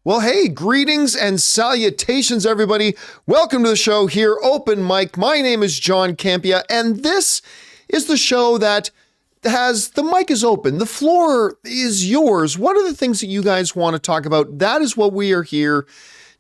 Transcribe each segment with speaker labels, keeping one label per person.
Speaker 1: Well, hey, greetings and salutations, everybody. Welcome to the show here, Open Mic. My name is John Campea, and this is the show that has the mic is open. The floor is yours. What are the things that you guys want to talk about? That is what we are here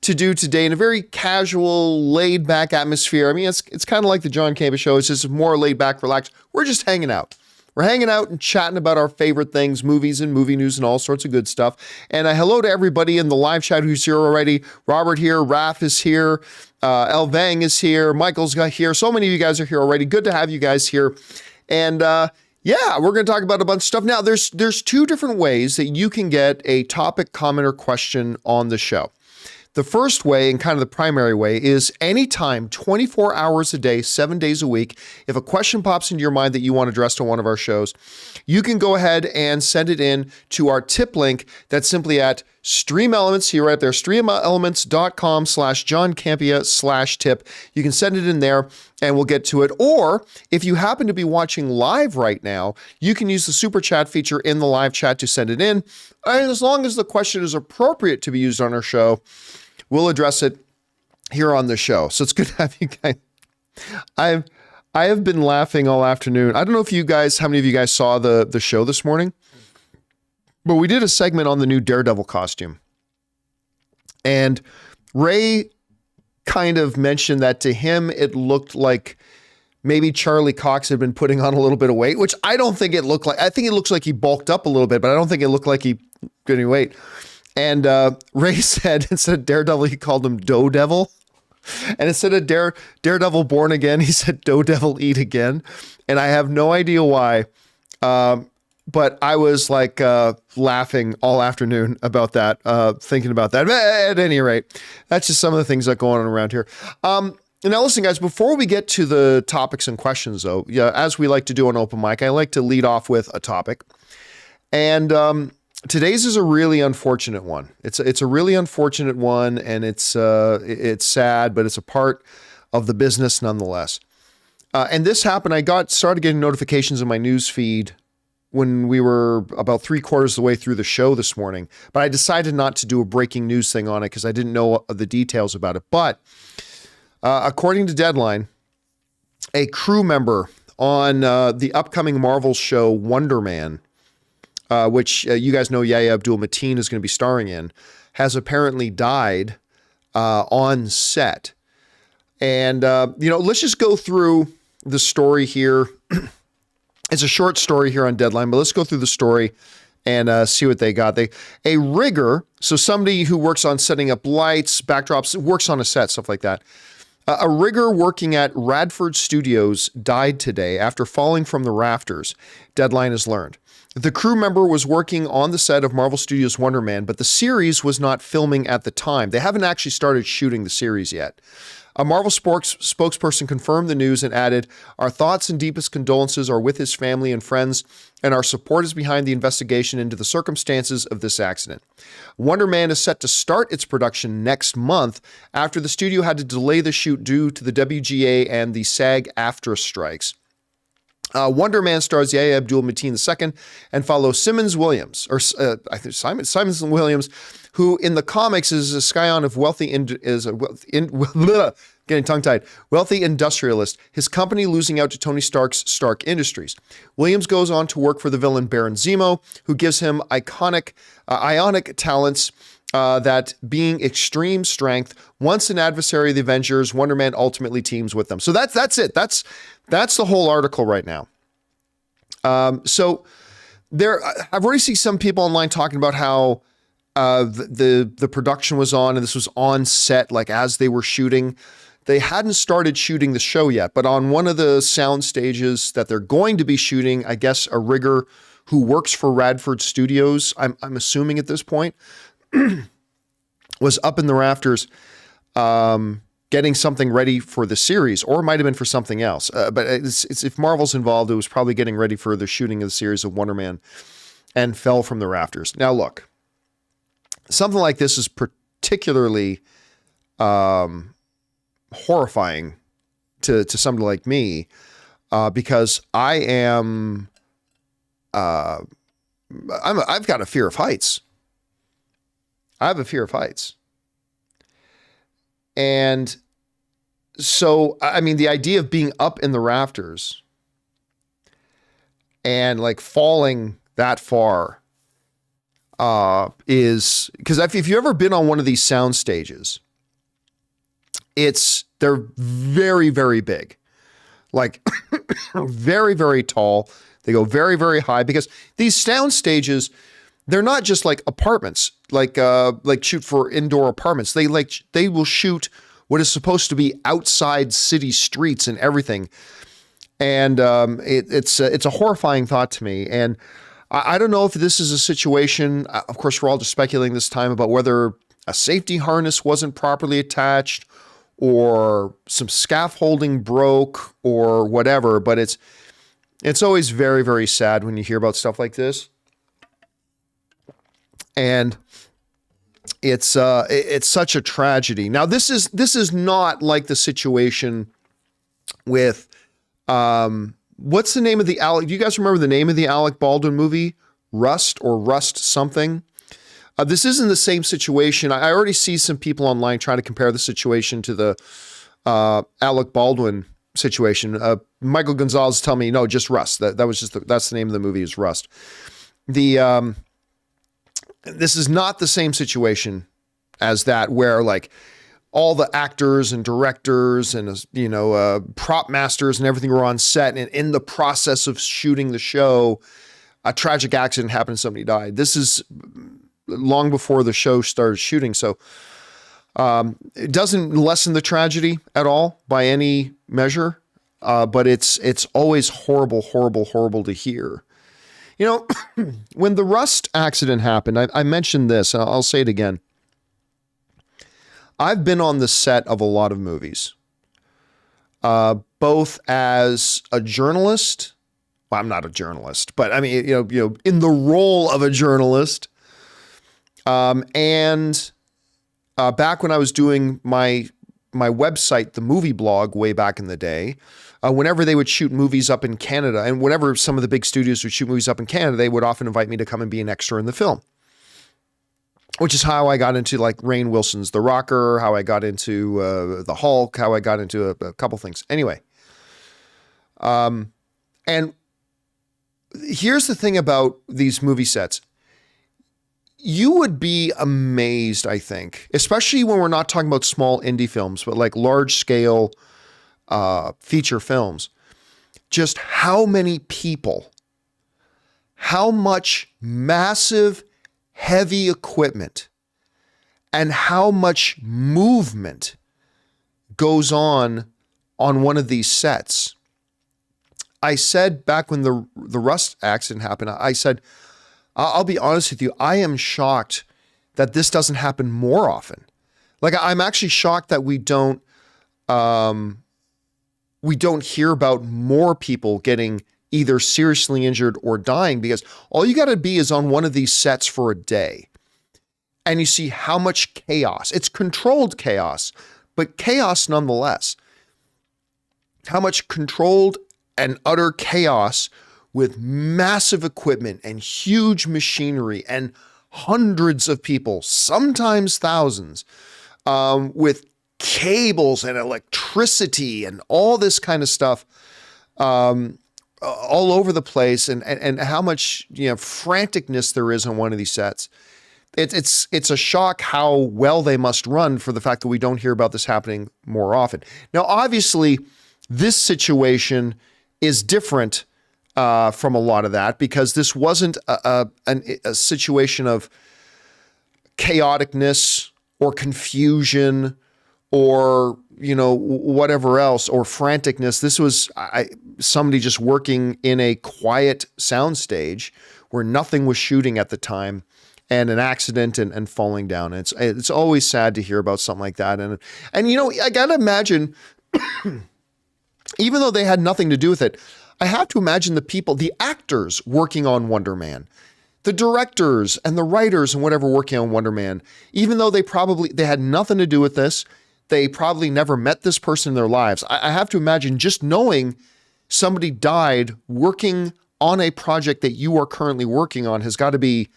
Speaker 1: to do today in a very casual, laid-back atmosphere. I mean, it's kind of like the John Campea Show. It's just more laid-back, relaxed. We're just hanging out. We're hanging out and chatting about our favorite things, movies and movie news and all sorts of good stuff. And hello to everybody in the live chat who's here already. Robert here, Raph is here, Elvang is here, Michael's got here. So many of you guys are here already. Good to have you guys here. And yeah, we're going to talk about a bunch of stuff. Now, there's two different ways that you can get a topic, comment, or question on the show. The first way, and kind of the primary way, is anytime, 24 hours a day, 7 days a week, if a question pops into your mind that you want addressed on one of our shows, you can go ahead and send it in to our tip link. That's simply at Stream Elements, here right there, streamelements.com/John Campea/tip. You can send it in there and we'll get to it. Or if you happen to be watching live right now, you can use the super chat feature in the live chat to send it in. And as long as the question is appropriate to be used on our show, we'll address it here on the show. So it's good to have you guys. I have been laughing all afternoon. I don't know if you guys, how many of you guys saw the show this morning, but we did a segment on the new Daredevil costume. And Ray kind of mentioned that to him, it looked like maybe Charlie Cox had been putting on a little bit of weight, which I don't think it looked like. I think it looks like he bulked up a little bit, but I don't think it looked like he got any weight. And Ray said, instead of Daredevil, he called him Dough Devil. And instead of Daredevil Born Again, he said Dough Devil Eat Again. And I have no idea why. But I was like laughing all afternoon about that, thinking about that. But at any rate, that's just some of the things that go on around here. Now, listen, guys, before we get to the topics and questions, though, yeah, as we like to do on Open Mic, I like to lead off with a topic. And today's is a really unfortunate one. It's a really unfortunate one, and it's sad, but it's a part of the business nonetheless. And this happened. I started getting notifications in my news feed when we were about 3/4 of the way through the show this morning, but I decided not to do a breaking news thing on it because I didn't know the details about it. But according to Deadline, a crew member on the upcoming Marvel show Wonder Man, which you guys know Yahya Abdul-Mateen is going to be starring in, has apparently died on set. And, let's just go through the story here. It's a short story here on Deadline, but let's go through the story and see what they got. A rigger, so somebody who works on setting up lights, backdrops, works on a set, stuff like that. A rigger working at Radford Studios died today after falling from the rafters, Deadline has learned. The crew member was working on the set of Marvel Studios' Wonder Man, but the series was not filming at the time. They haven't actually started shooting the series yet. A Marvel spokesperson confirmed the news and added, "Our thoughts and deepest condolences are with his family and friends, and our support is behind the investigation into the circumstances of this accident." Wonder Man is set to start its production next month after the studio had to delay the shoot due to the WGA and the SAG-AFTRA strikes. Wonder Man stars Yahya Abdul-Mateen II and follows Simmons Williams, I think Simon Williams, who in the comics is a scion of wealthy wealthy industrialist, his company losing out to Tony Stark's Stark Industries. Williams goes on to work for the villain Baron Zemo, who gives him ionic talents, that being extreme strength. Once an adversary of the Avengers, Wonder Man ultimately teams with them. So that's it. That's the whole article right now. So I've already seen some people online talking about how the production was on and this was on set, like as they were shooting. They hadn't started shooting the show yet, but on one of the sound stages that they're going to be shooting, I guess a rigger who works for Radford Studios, I'm assuming at this point, was up in the rafters getting something ready for the series, or it might have been for something else. But it's if Marvel's involved, it was probably getting ready for the shooting of the series of Wonder Man and fell from the rafters. Now, look, something like this is particularly horrifying to somebody like me because I've got a fear of heights. I have a fear of heights. And so, I mean, the idea of being up in the rafters and like falling that far is, because if you've ever been on one of these sound stages, they're very, very big, like very, very tall. They go very, very high because these sound stages, they're not just like apartments, like shoot for indoor apartments. They will shoot what is supposed to be outside city streets and everything. And it's a horrifying thought to me. And I don't know if this is a situation, of course, we're all just speculating this time about whether a safety harness wasn't properly attached or some scaffolding broke or whatever, but it's always very, very sad when you hear about stuff like this. And it's such a tragedy. Now, this is not like the situation with, what's the name of the Alec? Do you guys remember the name of the Alec Baldwin movie? Rust or Rust something? This isn't the same situation. I already see some people online trying to compare the situation to the Alec Baldwin situation. Michael Gonzalez tell me, no, just Rust. That's the name of the movie, is Rust. This is not the same situation as that, where like all the actors and directors and, prop masters and everything were on set, and in the process of shooting the show, a tragic accident happened and somebody died. This is long before the show started shooting. So it doesn't lessen the tragedy at all by any measure. But it's always horrible, horrible, horrible to hear. When the Rust accident happened, I mentioned this, and I'll say it again. I've been on the set of a lot of movies, both as a journalist. Well, I'm not a journalist, but I mean, in the role of a journalist. And back when I was doing my website, the movie blog, way back in the day, whenever they would shoot movies up in Canada, and whenever some of the big studios would shoot movies up in Canada, they would often invite me to come and be an extra in the film, which is how I got into like Rainn Wilson's The Rocker, how I got into the Hulk, how I got into a couple things. Anyway, and here's the thing about these movie sets. You would be amazed, I think, especially when we're not talking about small indie films, but like large scale feature films, just how many people, how much massive, heavy equipment, and how much movement goes on one of these sets. I said back when the Rust accident happened, I said, I'll be honest with you, I am shocked that this doesn't happen more often. Like, I'm actually shocked that we don't hear about more people getting either seriously injured or dying, because all you got to be is on one of these sets for a day and you see how much chaos. It's controlled chaos, but chaos nonetheless. How much controlled and utter chaos with massive equipment and huge machinery and hundreds of people, sometimes thousands, with cables and electricity and all this kind of stuff all over the place, and how much franticness there is on one of these sets. It's a shock how well they must run for the fact that we don't hear about this happening more often. Now, obviously, this situation is different from a lot of that, because this wasn't a situation of chaoticness or confusion or whatever else, or franticness. This was somebody just working in a quiet soundstage where nothing was shooting at the time, and an accident and falling down. It's always sad to hear about something like that. And I gotta imagine, even though they had nothing to do with it, I have to imagine the people, the actors working on Wonder Man, the directors and the writers and whatever working on Wonder Man, even though they had nothing to do with this, they probably never met this person in their lives. I have to imagine just knowing somebody died working on a project that you are currently working on has got to be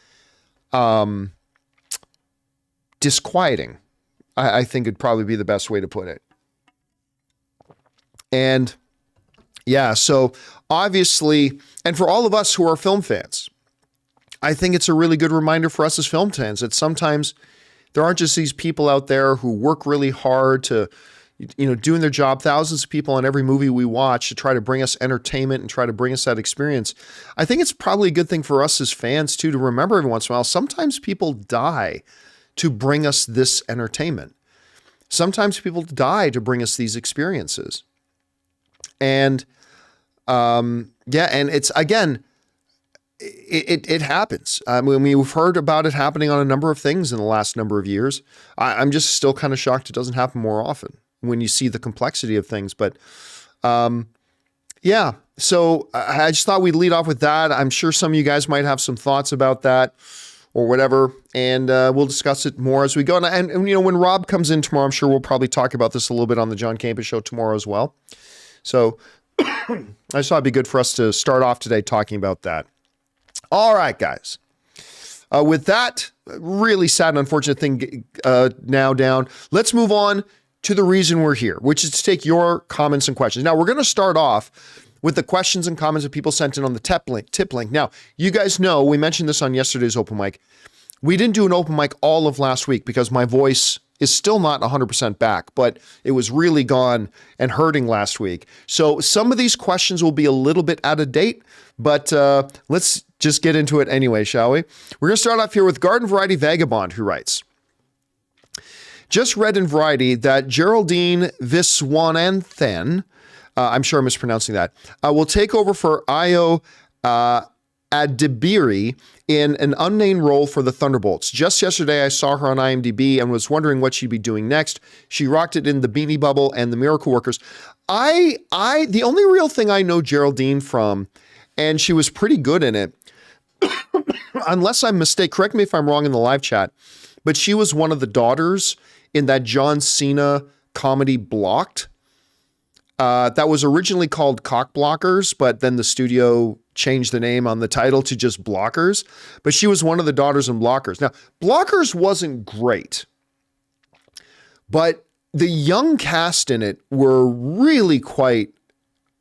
Speaker 1: disquieting. I think it'd probably be the best way to put it. And yeah, so obviously, and for all of us who are film fans, I think it's a really good reminder for us as film fans that sometimes there aren't just these people out there who work really hard to, doing their job, thousands of people on every movie we watch to try to bring us entertainment and try to bring us that experience. I think it's probably a good thing for us as fans too, to remember every once in a while, sometimes people die to bring us this entertainment. Sometimes people die to bring us these experiences. And and it's, again, it happens. I mean, we've heard about it happening on a number of things in the last number of years. I'm just still kind of shocked it doesn't happen more often when you see the complexity of things. But so I just thought we'd lead off with that. I'm sure some of you guys might have some thoughts about that or whatever, and we'll discuss it more as we go. And when Rob comes in tomorrow, I'm sure we'll probably talk about this a little bit on the John Campea Show tomorrow as well. So I just thought it'd be good for us to start off today talking about that. All right, guys. With that really sad and unfortunate thing now down, let's move on to the reason we're here, which is to take your comments and questions. Now, we're going to start off with the questions and comments that people sent in on the tip link. Now, you guys know, we mentioned this on yesterday's open mic. We didn't do an open mic all of last week because my voice is still not 100% back, but it was really gone and hurting last week. So some of these questions will be a little bit out of date, but let's just get into it anyway, shall we? We're going to start off here with Garden Variety Vagabond, who writes, just read in Variety that Geraldine Viswanathan, I'm sure I'm mispronouncing that, will take over for Io Adibiri in an unnamed role for the Thunderbolts. Just yesterday, I saw her on IMDb and was wondering what she'd be doing next. She rocked it in The Beanie Bubble and The Miracle Workers. The only real thing I know Geraldine from, and she was pretty good in it, unless I'm mistaken, correct me if I'm wrong in the live chat, but she was one of the daughters in that John Cena comedy Blocked. That was originally called Cock Blockers, but then the studio changed the name on the title to just Blockers. But she was one of the daughters in Blockers. Now, Blockers wasn't great, but the young cast in it were really quite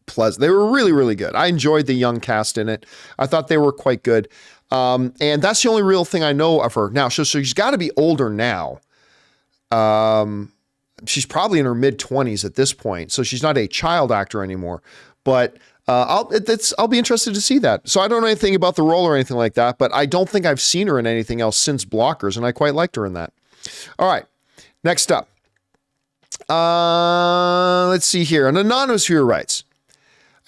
Speaker 1: pleasant. They were really, really good. I enjoyed the young cast in it. I thought they were quite good. And that's the only real thing I know of her. Now, so she's got to be older now. She's probably in her mid-20s at this point, so she's not a child actor anymore. But I'll be interested to see that. So I don't know anything about the role or anything like that, but I don't think I've seen her in anything else since Blockers, and I quite liked her in that. All right, next up. Let's see here. An anonymous viewer writes,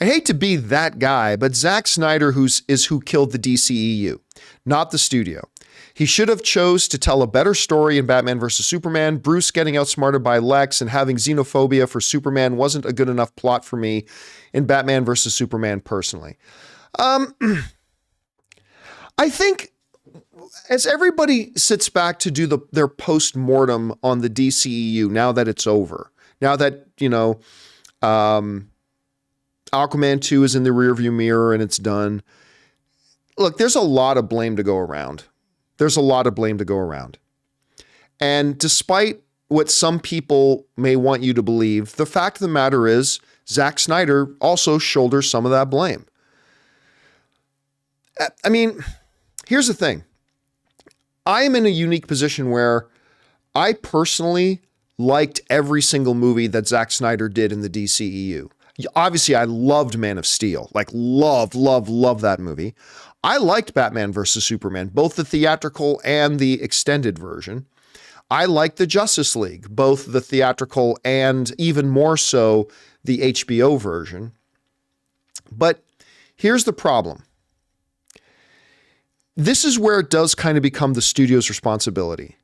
Speaker 1: I hate to be that guy, but Zack Snyder is who killed the DCEU, not the studio. He should have chose to tell a better story in Batman vs. Superman. Bruce getting outsmarted by Lex and having xenophobia for Superman wasn't a good enough plot for me in Batman vs. Superman personally. I think as everybody sits back to do their post-mortem on the DCEU, now that it's over, now that, Aquaman 2 is in the rearview mirror and it's done. Look, there's a lot of blame to go around. And despite what some people may want you to believe, the fact of the matter is Zack Snyder also shoulders some of that blame. I mean, here's the thing. I am in a unique position where I personally liked every single movie that Zack Snyder did in the DCEU. Obviously, I loved Man of Steel, like love that movie. I liked Batman vs. Superman, both the theatrical and the extended version. I liked the Justice League, both the theatrical and even more so the HBO version. But here's the problem. This is where it does kind of become the studio's responsibility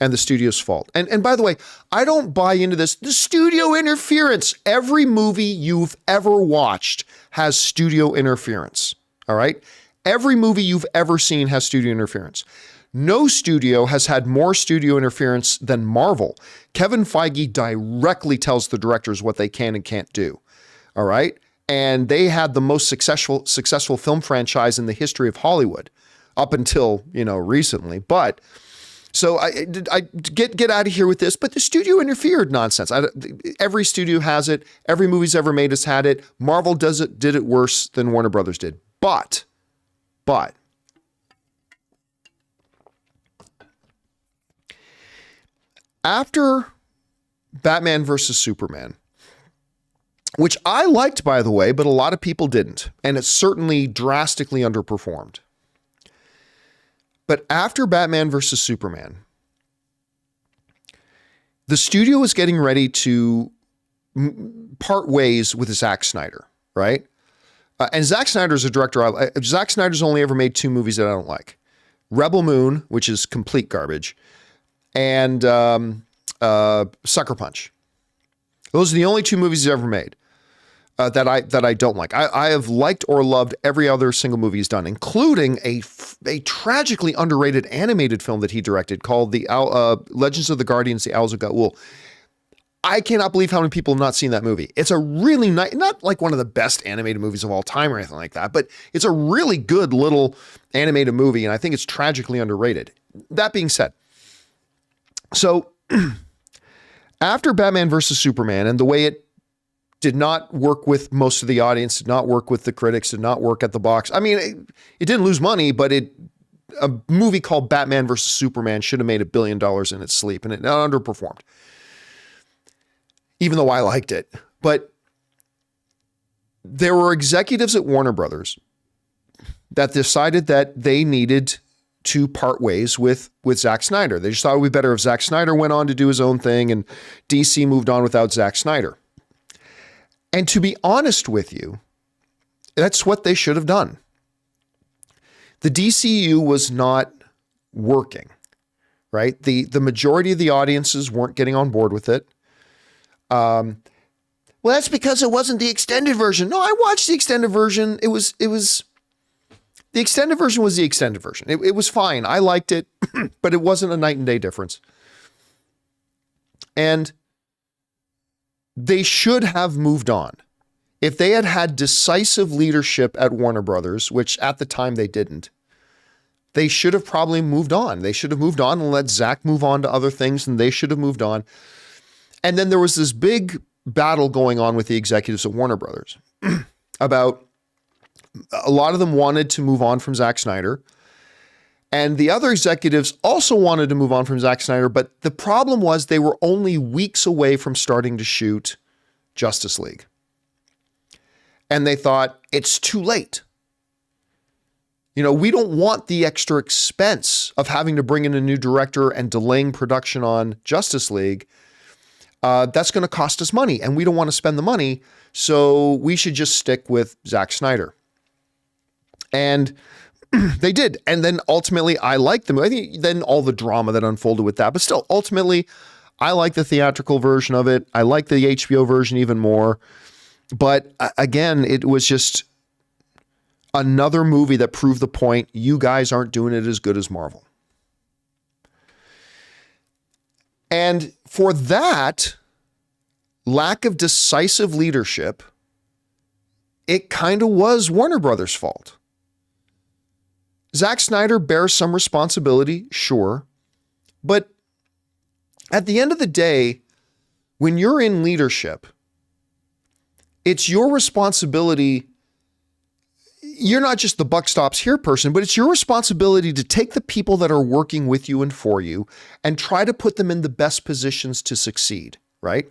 Speaker 1: and the studio's fault. And by the way, I don't buy into this. The studio interference. Every movie you've ever watched has studio interference. All right? Every movie you've ever seen has studio interference. No studio has had more studio interference than Marvel. Kevin Feige directly tells the directors what they can and can't do. All right? And they had the most successful film franchise in the history of Hollywood up until, recently. But So I get out of here with this, but the studio interfered nonsense. Every studio has it. Every movie's ever made has had it. Marvel did it worse than Warner Brothers did. But after Batman versus Superman, which I liked, by the way, but a lot of people didn't, and it certainly drastically underperformed. But after Batman versus Superman, the studio was getting ready to part ways with Zack Snyder, right? And Zack Snyder's a director. Zack Snyder's only ever made 2 movies that I don't like. Rebel Moon, which is complete garbage, and Sucker Punch. Those are the only 2 movies he's ever made that I don't like. I have liked or loved every other single movie he's done, including a tragically underrated animated film that he directed called the Legends of the Guardians, the Owls of Gaul. I cannot believe how many people have not seen that movie. It's a really nice, not like one of the best animated movies of all time or anything like that, but it's a really good little animated movie, and I think it's tragically underrated. That being said, so after Batman versus Superman and the way it did not work with most of the audience, did not work with the critics, did not work at the box. I mean, it didn't lose money, but a movie called Batman versus Superman should have made $1 billion in its sleep, and it underperformed. Even though I liked it. But there were executives at Warner Brothers that decided that they needed to part ways with Zack Snyder. They just thought it would be better if Zack Snyder went on to do his own thing and DC moved on without Zack Snyder. And to be honest with you, that's what they should have done. The DCU was not working, right? The majority of the audiences weren't getting on board with it. Well, that's because it wasn't the extended version. No, I watched the extended version. It was the extended version was the extended version. It was fine. I liked it, but it wasn't a night and day difference. And they should have moved on. If they had had decisive leadership at Warner Brothers, which at the time they didn't, they should have probably moved on. They should have moved on and let Zack move on to other things, and they should have moved on. And then there was this big battle going on with the executives at Warner Brothers about a lot of them wanted to move on from Zack Snyder. And the other executives also wanted to move on from Zack Snyder. But the problem was they were only weeks away from starting to shoot Justice League. And they thought, it's too late. You know, we don't want the extra expense of having to bring in a new director and delaying production on Justice League. That's going to cost us money, and we don't want to spend the money, so we should just stick with Zack Snyder. And they did. And then ultimately, I liked the movie. I think then all the drama that unfolded with that, but still, ultimately, I like the theatrical version of it. I like the HBO version even more. But again, it was just another movie that proved the point. You guys aren't doing it as good as Marvel. And for that lack of decisive leadership, it kind of was Warner Brothers' fault. Zack Snyder bears some responsibility, sure. But at the end of the day, when you're in leadership, it's your responsibility. You're not just the buck stops here person, but it's your responsibility to take the people that are working with you and for you and try to put them in the best positions to succeed, right?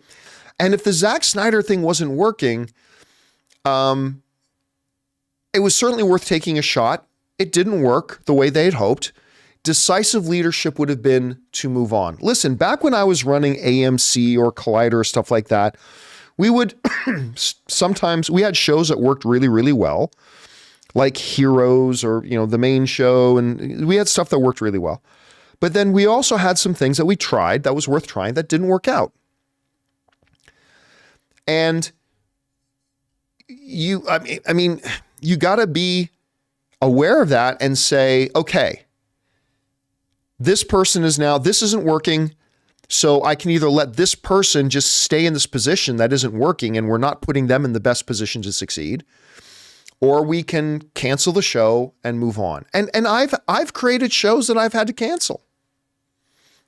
Speaker 1: And if the Zack Snyder thing wasn't working, it was certainly worth taking a shot. It didn't work the way they had hoped. Decisive leadership would have been to move on. Listen, back when I was running AMC or Collider or stuff like that, we would sometimes, we had shows that worked really, really well, like Heroes or, you know, the main show. And we had stuff that worked really well. But then we also had some things that we tried that was worth trying that didn't work out. And I mean, you got to be aware of that and say, okay, this person is now, this isn't working. So I can either let this person just stay in this position that isn't working and we're not putting them in the best position to succeed, or we can cancel the show and move on. And I've created shows that I've had to cancel.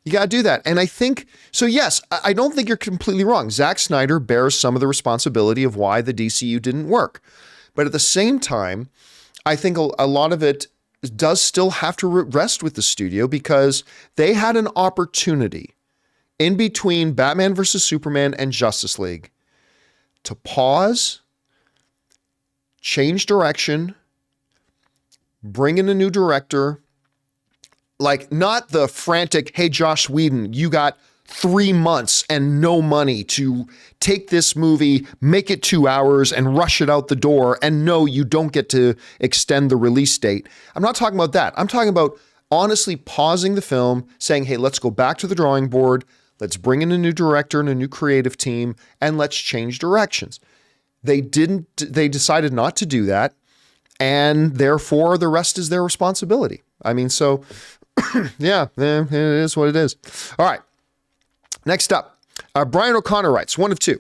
Speaker 1: You got to do that. And I think, so yes, I don't think you're completely wrong. Zack Snyder bears some of the responsibility of why the DCU didn't work. But at the same time, I think a lot of it does still have to rest with the studio, because they had an opportunity in between Batman versus Superman and Justice League to pause, change direction, bring in a new director, like not the frantic, hey, Joss Whedon, you got 3 months and no money to take this movie, make it 2 hours and rush it out the door. And no, you don't get to extend the release date. I'm not talking about that. I'm talking about honestly pausing the film, saying, hey, let's go back to the drawing board. Let's bring in a new director and a new creative team, and let's change directions. They decided not to do that. And therefore the rest is their responsibility. I mean, so yeah, it is what it is. All right. Next up, Brian O'Connor writes, one of two.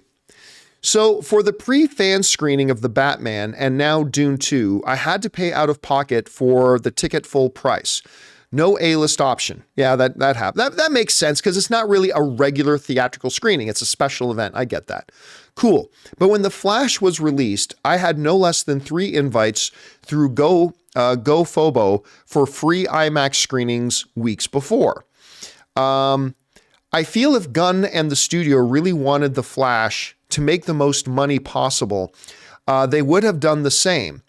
Speaker 1: So for the pre-fan screening of The Batman and now Dune 2, I had to pay out of pocket for the ticket full price. No A-list option. Yeah, that happened. That makes sense, because it's not really a regular theatrical screening. It's a special event. I get that. Cool. But when The Flash was released, I had no less than 3 invites through GoFobo for free IMAX screenings weeks before. I feel if Gunn and the studio really wanted The Flash to make the most money possible, they would have done the same.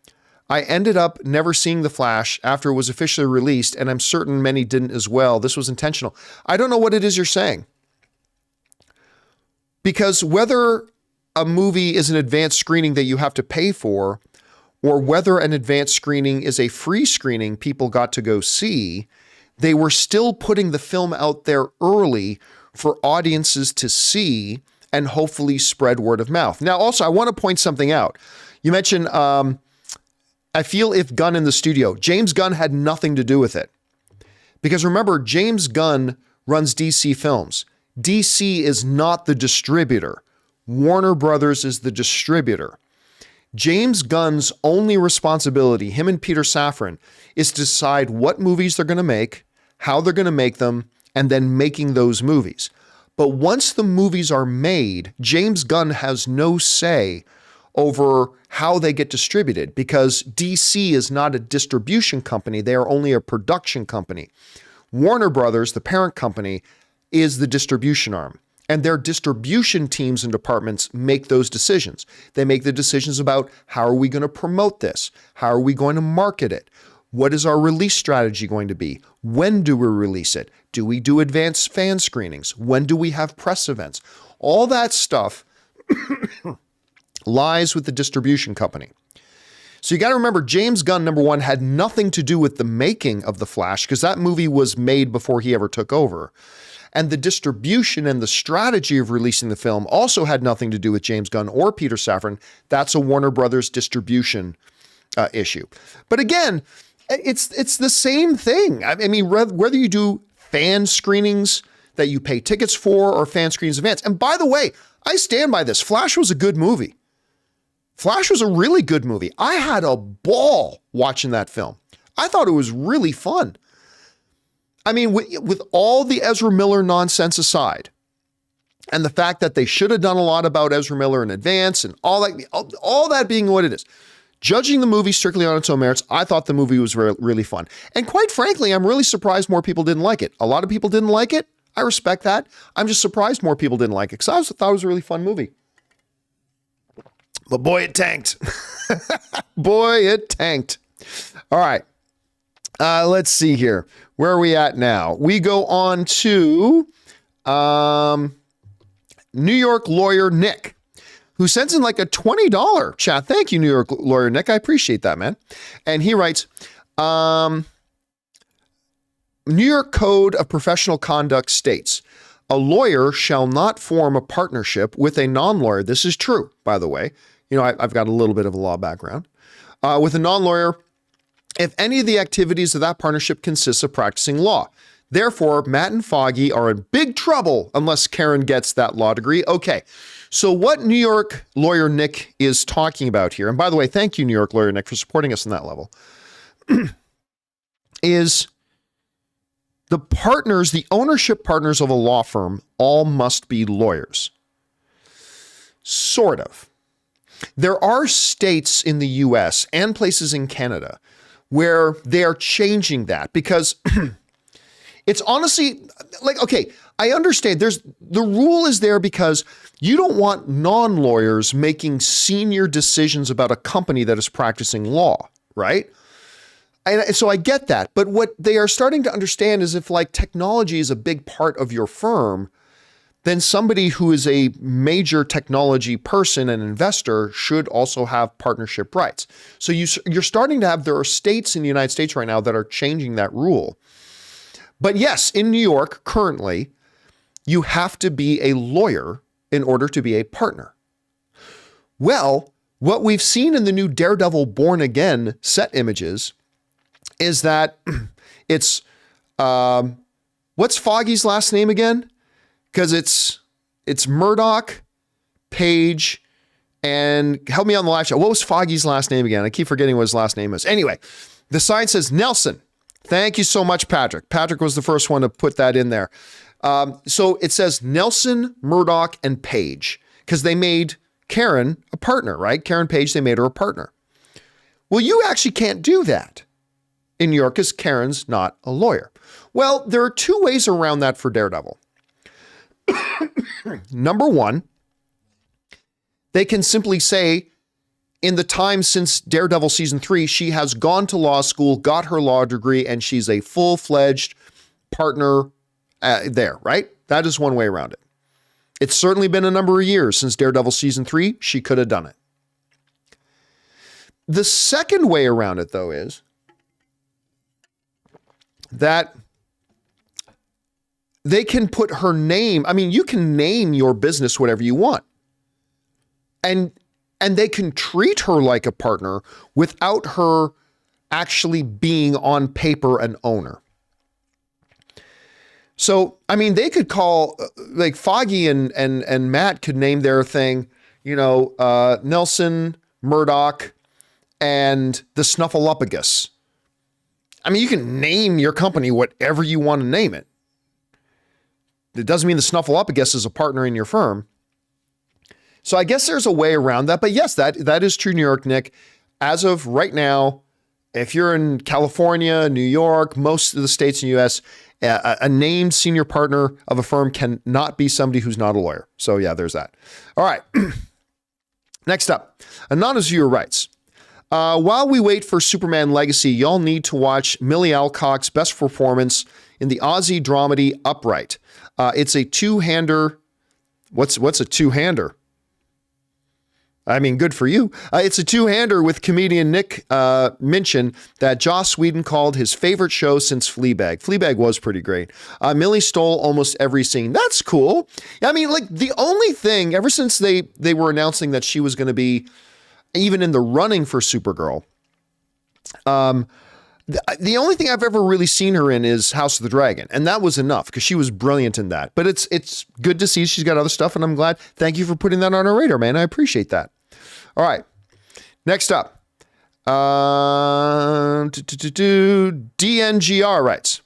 Speaker 1: I ended up never seeing The Flash after it was officially released, and I'm certain many didn't as well. This was intentional. I don't know what it is you're saying. Because whether a movie is an advanced screening that you have to pay for, or whether an advanced screening is a free screening people got to go see, they were still putting the film out there early for audiences to see and hopefully spread word of mouth. Now, also, I want to point something out. You mentioned, I feel if Gunn in the studio, James Gunn had nothing to do with it. Because remember, James Gunn runs DC Films. DC is not the distributor. Warner Brothers is the distributor. James Gunn's only responsibility, him and Peter Safran, is to decide what movies they're going to make, how they're going to make them, and then making those movies. But once the movies are made, James Gunn has no say over how they get distributed, because DC is not a distribution company. They are only a production company. Warner Brothers, the parent company, is the distribution arm. And their distribution teams and departments make those decisions. They make the decisions about how are we going to promote this? How are we going to market it? What is our release strategy going to be? When do we release it? Do we do advanced fan screenings? When do we have press events? All that stuff lies with the distribution company. So you got to remember, James Gunn, number one, had nothing to do with the making of The Flash, because that movie was made before he ever took over. And the distribution and the strategy of releasing the film also had nothing to do with James Gunn or Peter Safran. That's a Warner Brothers distribution issue. But again, it's the same thing. I mean, whether you do fan screenings that you pay tickets for or fan screenings events. And by the way, I stand by this. Flash was a good movie. Flash was a really good movie. I had a ball watching that film. I thought it was really fun. I mean, with all the Ezra Miller nonsense aside, and the fact that they should have done a lot about Ezra Miller in advance and all that being what it is, judging the movie strictly on its own merits, I thought the movie was really fun. And quite frankly, I'm really surprised more people didn't like it. A lot of people didn't like it. I respect that. I'm just surprised more people didn't like it, because I thought it was a really fun movie. But boy, it tanked. Boy, it tanked. All right. Let's see here. Where are we at now? We go on to New York lawyer Nick, who sends in like a $20 chat. Thank you, New York lawyer Nick. I appreciate that, man. And he writes, New York Code of Professional Conduct states, a lawyer shall not form a partnership with a non-lawyer. This is true, by the way. You know, I've got a little bit of a law background. With a non-lawyer, if any of the activities of that partnership consists of practicing law. Therefore, Matt and Foggy are in big trouble unless Karen gets that law degree. Okay, so what New York lawyer Nick is talking about here, and by the way, thank you, New York lawyer Nick, for supporting us on that level, is the partners, the ownership partners of a law firm, all must be lawyers. Sort of. There are states in the US and places in Canada where they are changing that because it's honestly like, okay, I understand the rule is there because you don't want non-lawyers making senior decisions about a company that is practicing law, right? And so I get that. But what they are starting to understand is if like technology is a big part of your firm, then somebody who is a major technology person and investor should also have partnership rights. So you're starting to have, there are states in the United States right now that are changing that rule. But yes, in New York currently, you have to be a lawyer in order to be a partner. Well, what we've seen in the new Daredevil Born Again set images is that it's, what's Foggy's last name again? Because it's Murdoch, Page, and help me on the live chat. What was Foggy's last name again? I keep forgetting what his last name is. Anyway, the sign says Nelson. Thank you so much, Patrick. Patrick was the first one to put that in there. So it says Nelson, Murdoch, and Page because they made Karen a partner, right? Karen Page, they made her a partner. Well, you actually can't do that in New York because Karen's not a lawyer. Well, there are two ways around that for Daredevil. Number one, they can simply say in the time since Daredevil season 3, she has gone to law school, got her law degree, and she's a full-fledged partner there, right? That is one way around it. It's certainly been a number of years since Daredevil season 3. She could have done it. The second way around it, though, is that they can put her name. I mean, you can name your business whatever you want. And they can treat her like a partner without her actually being on paper an owner. So, I mean, they could call, like Foggy and Matt could name their thing, Nelson, Murdoch, and the Snuffleupagus. I mean, you can name your company whatever you want to name it. It doesn't mean the Snuffleupagus is a partner in your firm. So I guess there's a way around that. But yes, that is true, New York, Nick. As of right now, if you're in California, New York, most of the states in the U.S., a named senior partner of a firm cannot be somebody who's not a lawyer. So yeah, there's that. All right. Next up, Anonymous Viewer writes, while we wait for Superman Legacy, y'all need to watch Millie Alcock's best performance in the Aussie dramedy Upright. It's a two-hander. What's a two-hander? I mean, good for you. It's a two-hander with comedian Nick Minchin that Joss Whedon called his favorite show since Fleabag. Fleabag was pretty great. Millie stole almost every scene. That's cool. I mean, like the only thing, ever since they were announcing that she was going to be even in the running for Supergirl, the only thing I've ever really seen her in is House of the Dragon. And that was enough because she was brilliant in that. But it's good to see she's got other stuff. And I'm glad. Thank you for putting that on our radar, man. I appreciate that. All right. Next up. DNGR writes,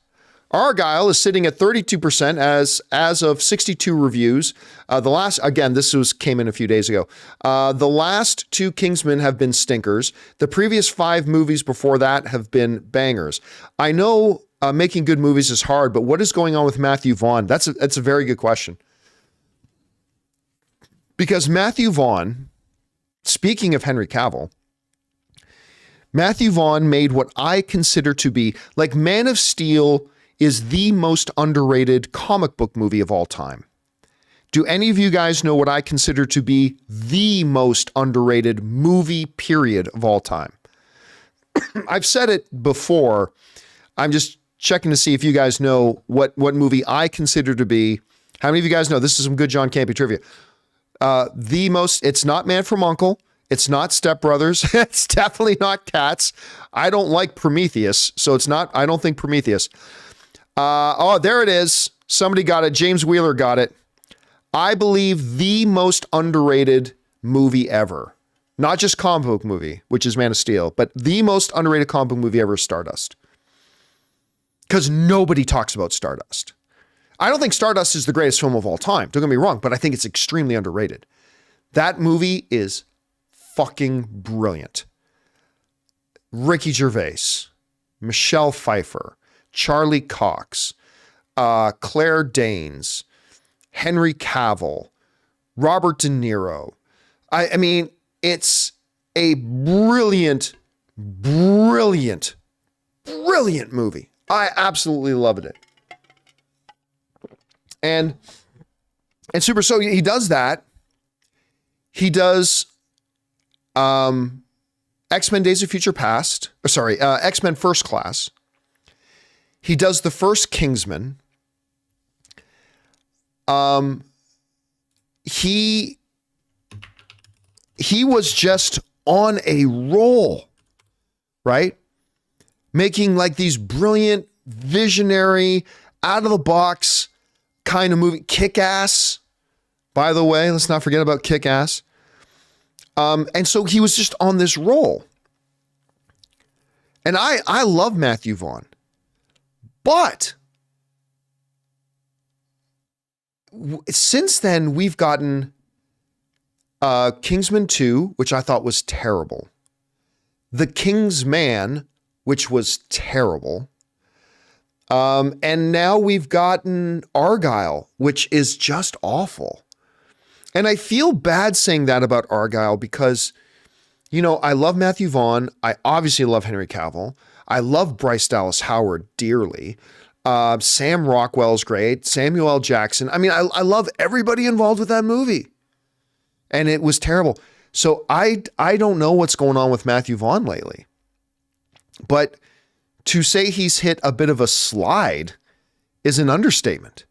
Speaker 1: Argyle is sitting at 32% as of 62 reviews. This came in a few days ago. The last 2 Kingsmen have been stinkers. The previous 5 movies before that have been bangers. I know making good movies is hard, but what is going on with Matthew Vaughn? That's a very good question. Because Matthew Vaughn, speaking of Henry Cavill, Matthew Vaughn made what I consider to be, like, Man of Steel is the most underrated comic book movie of all time. Do any of you guys know what I consider to be the most underrated movie period of all time? I've said it before. I'm just checking to see if you guys know what movie I consider to be. How many of you guys know? This is some good John Campea trivia. It's not Man from U.N.C.L.E. It's not Step Brothers. It's definitely not Cats. I don't like Prometheus, so it's not, I don't think Prometheus. There it is. Somebody got it. James Wheeler got it. I believe the most underrated movie ever. Not just comic book movie, which is Man of Steel, but the most underrated comic book movie ever is Stardust. because nobody talks about Stardust. I don't think Stardust is the greatest film of all time. Don't get me wrong, but I think it's extremely underrated. That movie is fucking brilliant. Ricky Gervais, Michelle Pfeiffer, Charlie Cox, Claire Danes, Henry Cavill, Robert De Niro. I mean, it's a brilliant, brilliant, brilliant movie. I absolutely loved it. And super, so he does that. He does X-Men Days of Future Past, X-Men First Class. He does the first Kingsman. He was just on a roll, right? Making like these brilliant, visionary, out of the box kind of movie. Kick-Ass, by the way, let's not forget about Kick-Ass. And so he was just on this roll. And I love Matthew Vaughn, but since then we've gotten Kingsman 2, which I thought was terrible. The King's Man, which was terrible. And now we've gotten Argyle, which is just awful. And I feel bad saying that about Argyle because, you know, I love Matthew Vaughn. I obviously love Henry Cavill. I love Bryce Dallas Howard dearly. Sam Rockwell's great. Samuel L. Jackson. I mean, I love everybody involved with that movie. And it was terrible. So I don't know what's going on with Matthew Vaughn lately. But to say he's hit a bit of a slide is an understatement.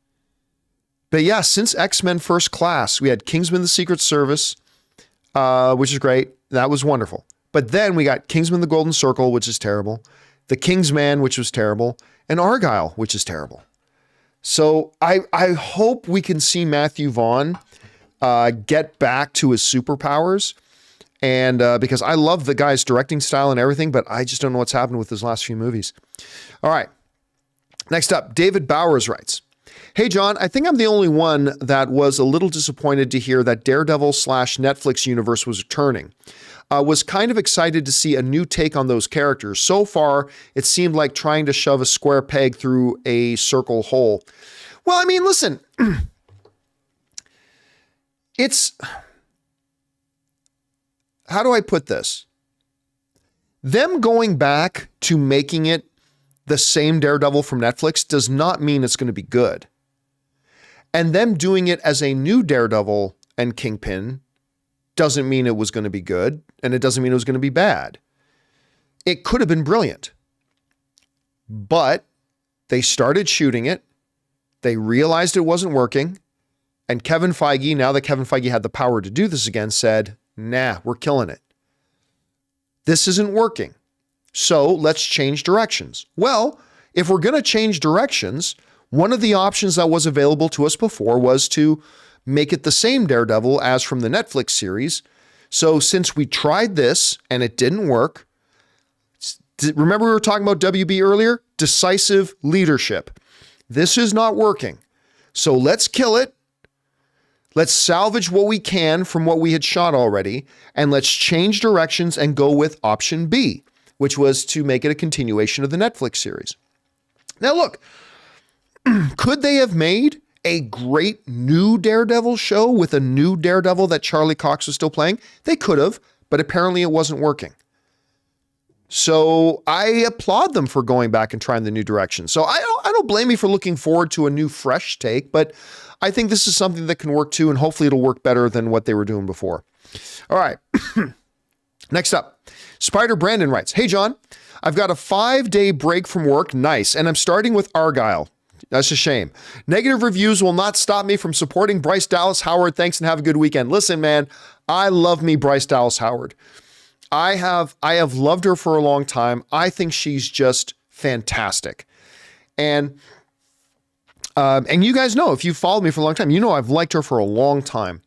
Speaker 1: But yeah, since X-Men First Class, we had Kingsman: The Secret Service, which is great. That was wonderful. But then we got Kingsman: The Golden Circle, which is terrible. The King's Man, which was terrible. And Argyle, which is terrible. So I hope we can see Matthew Vaughn get back to his superpowers. And because I love the guy's directing style and everything, but I just don't know what's happened with his last few movies. All right. Next up, David Bowers writes, "Hey, John, I think I'm the only one that was a little disappointed to hear that Daredevil/Netflix universe was returning. Was kind of excited to see a new take on those characters. So far, it seemed like trying to shove a square peg through a circle hole." Well, I mean, listen, it's, how do I put this? Them going back to making it the same Daredevil from Netflix does not mean it's going to be good. And them doing it as a new Daredevil and Kingpin doesn't mean it was going to be good, and it doesn't mean it was going to be bad. It could have been brilliant. But they started shooting it. They realized it wasn't working. And Kevin Feige, now that Kevin Feige had the power to do this again, said, nah, we're killing it. This isn't working. So let's change directions. Well, if we're going to change directions, one of the options that was available to us before was to make it the same Daredevil as from the Netflix series. So since we tried this and it didn't work, remember we were talking about WB earlier? Decisive leadership. This is not working. So let's kill it. Let's salvage what we can from what we had shot already, and let's change directions and go with option B, which was to make it a continuation of the Netflix series. Now look, could they have made a great new Daredevil show with a new Daredevil that Charlie Cox was still playing? They could have, but apparently it wasn't working. So I applaud them for going back and trying the new direction. So I don't blame you for looking forward to a new fresh take, but I think this is something that can work too, and hopefully it'll work better than what they were doing before. All right. Next up, Spider Brandon writes, "Hey, John, I've got a 5-day break from work. Nice. And I'm starting with Argyle. That's a shame. Negative reviews will not stop me from supporting Bryce Dallas Howard. Thanks and have a good weekend." Listen, man, I love me Bryce Dallas Howard. I have loved her for a long time. I think she's just fantastic. And you guys know, if you've followed me for a long time, you know I've liked her for a long time.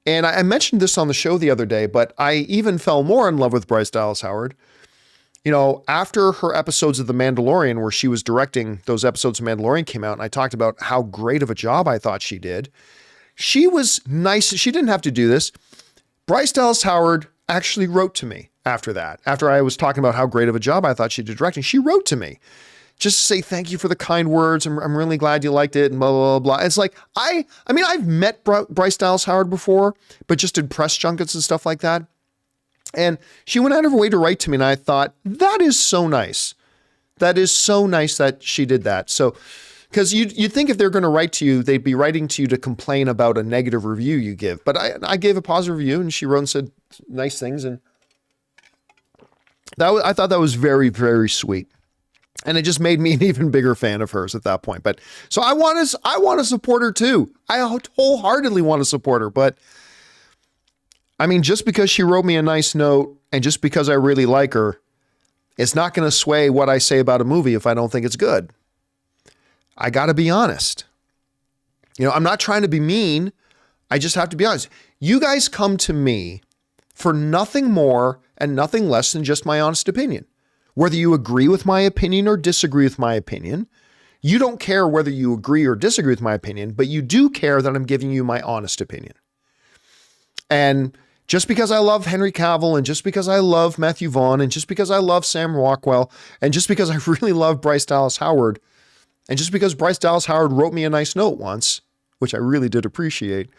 Speaker 1: And I mentioned this on the show the other day, but I even fell more in love with Bryce Dallas Howard After her episodes of The Mandalorian, where she was directing those episodes of Mandalorian came out, and I talked about how great of a job I thought she did. She was nice. She didn't have to do this. Bryce Dallas Howard actually wrote to me after that. After I was talking about how great of a job I thought she did directing, she wrote to me just to say, thank you for the kind words. I'm really glad you liked it, and blah, blah, blah, blah. It's like, I mean, I've met Bryce Dallas Howard before, but just in press junkets and stuff like that. And she went out of her way to write to me, and I thought, that is so nice. That is so nice that she did that. So, because you'd think if they're going to write to you, they'd be writing to you to complain about a negative review you give. But I gave a positive review, and she wrote and said nice things. And I thought that was very, very sweet. And it just made me an even bigger fan of hers at that point. But so I want to support her too. I wholeheartedly want to support her. But I mean, just because she wrote me a nice note and just because I really like her, it's not going to sway what I say about a movie if I don't think it's good. I got to be honest. I'm not trying to be mean. I just have to be honest. You guys come to me for nothing more and nothing less than just my honest opinion. Whether you agree with my opinion or disagree with my opinion, you don't care whether you agree or disagree with my opinion, but you do care that I'm giving you my honest opinion. And just because I love Henry Cavill, and just because I love Matthew Vaughn, and just because I love Sam Rockwell, and just because I really love Bryce Dallas Howard, and just because Bryce Dallas Howard wrote me a nice note once, which I really did appreciate,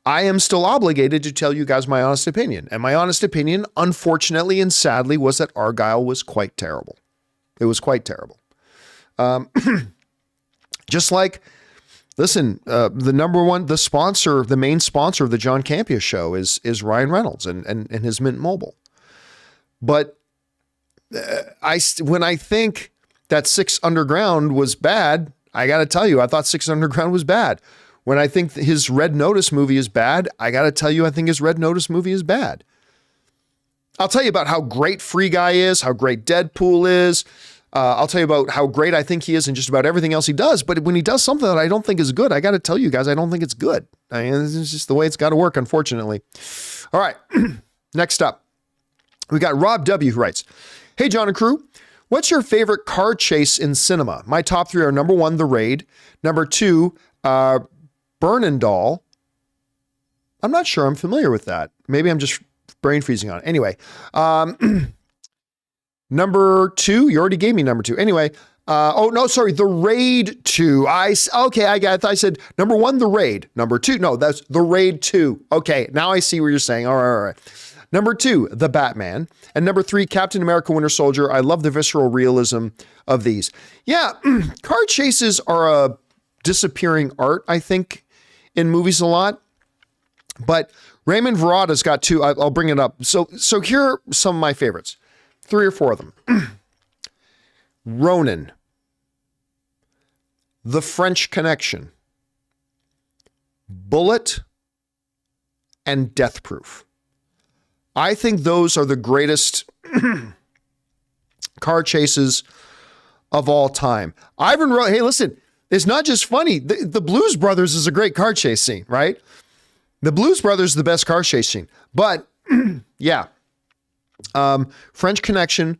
Speaker 1: I am still obligated to tell you guys my honest opinion. And my honest opinion, unfortunately and sadly, was that Argyle was quite terrible. It was quite terrible. Just like, listen, the main sponsor of the John Campea Show is Ryan Reynolds and his Mint Mobile. But when I think that 6 Underground was bad, I got to tell you, I thought 6 Underground was bad. When I think his Red Notice movie is bad, I got to tell you, I think his Red Notice movie is bad. I'll tell you about how great Free Guy is, how great Deadpool is. I'll tell you about how great I think he is in just about everything else he does. But when he does something that I don't think is good, I got to tell you guys, I don't think it's good. I mean, this is just the way it's got to work, unfortunately. All right. Next up, we got Rob W. who writes, hey, John and crew, what's your favorite car chase in cinema? My top 3 are number 1, The Raid. Number 2, Bernendahl. I'm not sure I'm familiar with that. Maybe I'm just brain freezing on it. Anyway, number 2, you already gave me number 2. Anyway, The Raid 2. I thought I said number 1, The Raid. Number 2, no, that's The Raid 2. Okay, now I see what you're saying. All right. Number 2, The Batman. And number 3, Captain America Winter Soldier. I love the visceral realism of these. Yeah, car chases are a disappearing art, I think, in movies a lot. But Raymond Verada's got 2. I'll bring it up. So here are some of my favorites. 3 or 4 of them. Ronin. The French Connection. Bullet. And Death Proof. I think those are the greatest car chases of all time. Ivan wrote, hey, listen, it's not just funny. The Blues Brothers is a great car chase scene, right? The Blues Brothers is the best car chase scene. But yeah, French Connection,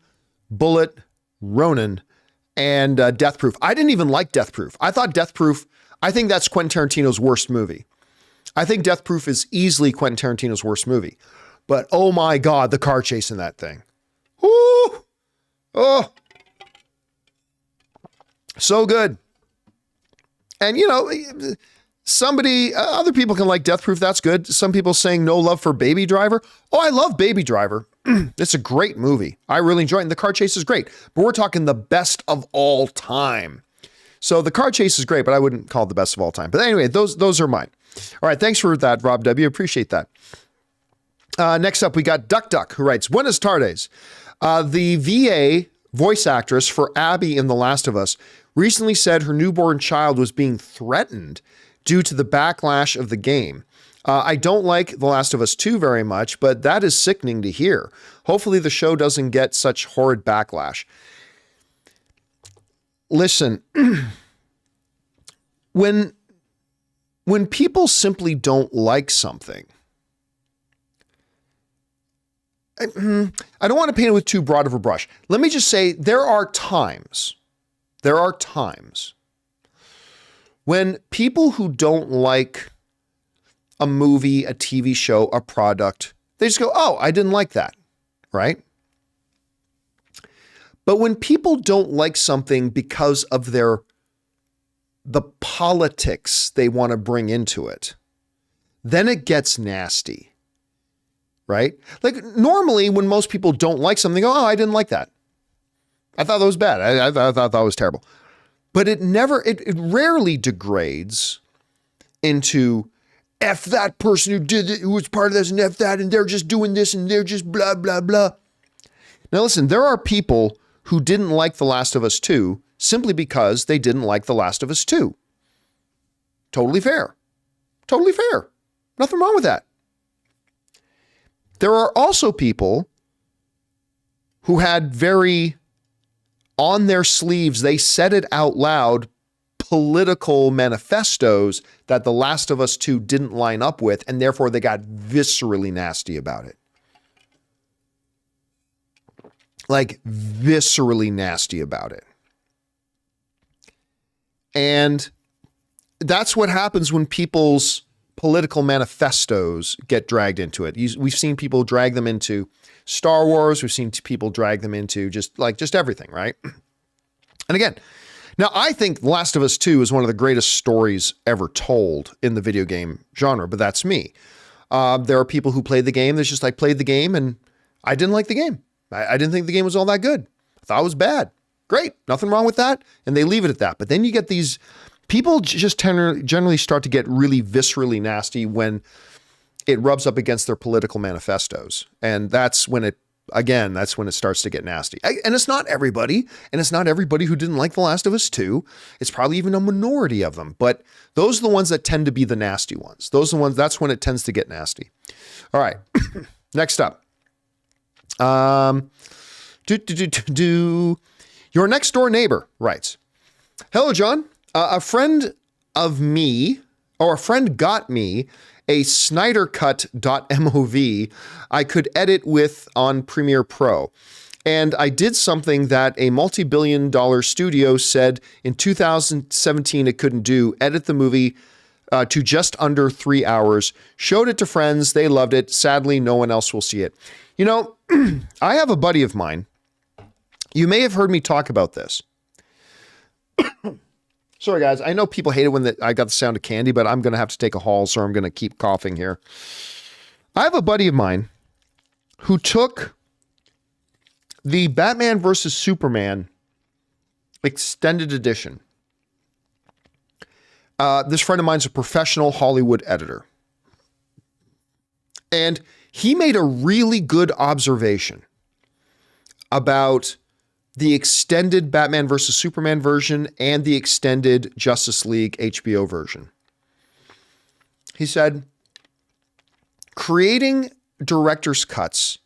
Speaker 1: Bullet, Ronin, and Death Proof. I didn't even like Death Proof. I think that's Quentin Tarantino's worst movie. I think Death Proof is easily Quentin Tarantino's worst movie. But oh my God, the car chase in that thing. Woo! Oh, so good. And other people can like Death Proof. That's good. Some people saying no love for Baby Driver. Oh, I love Baby Driver. It's a great movie. I really enjoy it. And the car chase is great, but we're talking the best of all time. So the car chase is great, but I wouldn't call it the best of all time. But anyway, those are mine. All right. Thanks for that, Rob W. Appreciate that. Next up, we got Duck Duck, who writes, Buenas tardes. The VA voice actress for Abby in The Last of Us recently said her newborn child was being threatened due to the backlash of the game. I don't like The Last of Us 2 very much, but that is sickening to hear. Hopefully the show doesn't get such horrid backlash. Listen, when people simply don't like something, I don't want to paint it with too broad of a brush. Let me just say there are times when people who don't like a movie, a TV show, a product, they just go, oh, I didn't like that, right? But when people don't like something because of the politics they want to bring into it, then it gets nasty, right? Like normally when most people don't like something, they go, oh, I didn't like that. I thought that was bad. I thought that was terrible. But it rarely degrades into F that person who did it, who was part of this, and F that, and they're just doing this, and they're just blah, blah, blah. Now listen, there are people who didn't like The Last of Us 2 simply because they didn't like The Last of Us 2. Totally fair. Totally fair. Nothing wrong with that. There are also people who had very on their sleeves, they said it out loud, political manifestos that The Last of Us 2 didn't line up with, and therefore they got viscerally nasty about it. Like viscerally nasty about it. And that's what happens when people's political manifestos get dragged into it. We've seen people drag them into Star Wars. We've seen people drag them into just everything, right? And again, now I think The Last of Us 2 is one of the greatest stories ever told in the video game genre, but that's me. There are people who play the game. There's just like played the game and I didn't like the game. I didn't think the game was all that good. I thought it was bad. Great. Nothing wrong with that. And they leave it at that. But then you get these people just generally start to get really viscerally nasty when it rubs up against their political manifestos. And that's when it starts to get nasty. And it's not everybody. And it's not everybody who didn't like The Last of Us 2. It's probably even a minority of them. But those are the ones that tend to be the nasty ones. That's when it tends to get nasty. All right. Next up. Your next door neighbor writes, hello, John. A friend got me a SnyderCut.mov I could edit with on Premiere Pro. And I did something that a multi-billion-dollar studio said in 2017 it couldn't do. Edit the movie to just under 3 hours. Showed it to friends. They loved it. Sadly, no one else will see it. You know, I have a buddy of mine. You may have heard me talk about this. Sorry, guys. I know people hate it when I got the sound of candy, but I'm going to have to take a haul, so I'm going to keep coughing here. I have a buddy of mine who took the Batman versus Superman extended edition. This friend of mine is a professional Hollywood editor. And he made a really good observation about the extended Batman versus Superman version and the extended Justice League HBO version. He said, creating director's cuts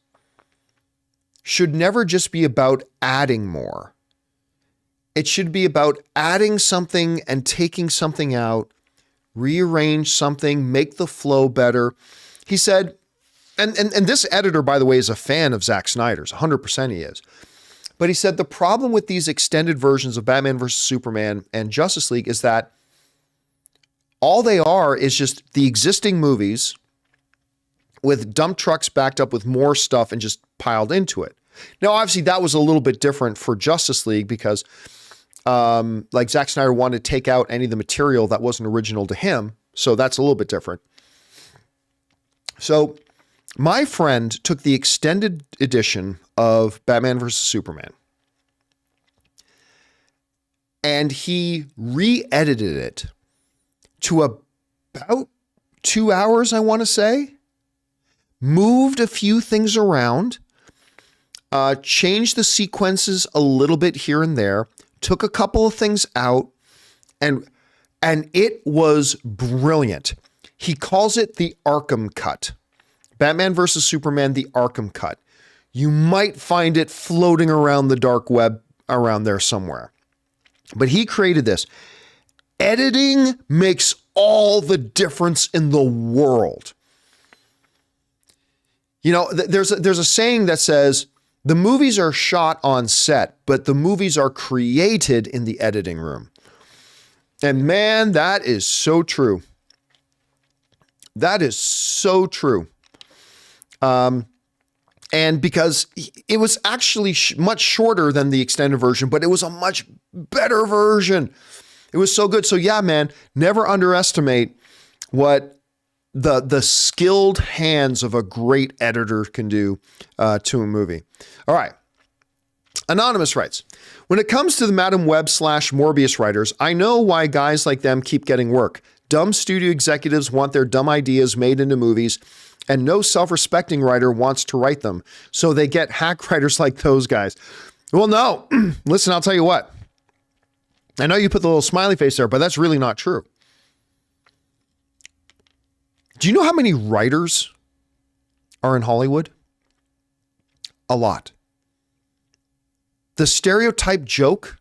Speaker 1: should never just be about adding more. It should be about adding something and taking something out, rearrange something, make the flow better. He said, and this editor, by the way, is a fan of Zack Snyder's, 100% he is. But he said the problem with these extended versions of Batman versus Superman and Justice League is that all they are is just the existing movies with dump trucks backed up with more stuff and just piled into it. Now, obviously, that was a little bit different for Justice League because like Zack Snyder wanted to take out any of the material that wasn't original to him. So that's a little bit different. So my friend took the extended edition of Batman versus Superman and he re-edited it to about 2 hours, I want to say, moved a few things around, changed the sequences a little bit here and there, took a couple of things out, and it was brilliant. He calls it the Arkham cut. Batman versus Superman, the Arkham cut. You might find it floating around the dark web around there somewhere. But he created this. Editing makes all the difference in the world. You know, there's a saying that says the movies are shot on set, but the movies are created in the editing room. And man, that is so true. That is so true. And because it was actually much shorter than the extended version, but it was a much better version. It was so good. So yeah, man, never underestimate what the skilled hands of a great editor can do to a movie. All right. Anonymous writes, when it comes to the Madam Web / Morbius writers, I know why guys like them keep getting work. Dumb studio executives want their dumb ideas made into movies, and no self-respecting writer wants to write them. So they get hack writers like those guys. Well, no. Listen, I'll tell you what. I know you put the little smiley face there, but that's really not true. Do you know how many writers are in Hollywood? A lot. The stereotype joke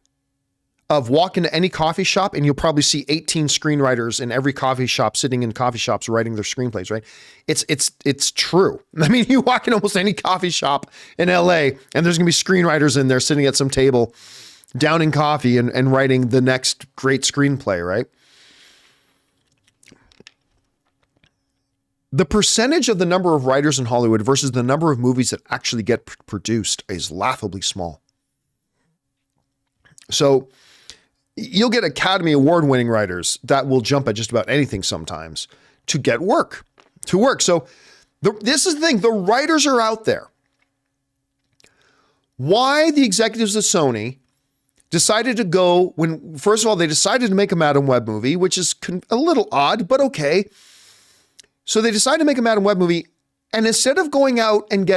Speaker 1: of walk into any coffee shop and you'll probably see 18 screenwriters in every coffee shop sitting in coffee shops writing their screenplays, right? It's true. I mean, you walk in almost any coffee shop in LA and there's gonna be screenwriters in there sitting at some table downing coffee and writing the next great screenplay, right? The percentage of the number of writers in Hollywood versus the number of movies that actually get produced is laughably small. So you'll get Academy Award winning writers that will jump at just about anything sometimes to get work, So this is the thing, the writers are out there. Why the executives of Sony decided to go when, first of all, they decided to make a Madam Web movie, which is a little odd, but okay. So they decided to make a Madam Web movie, and instead of going out and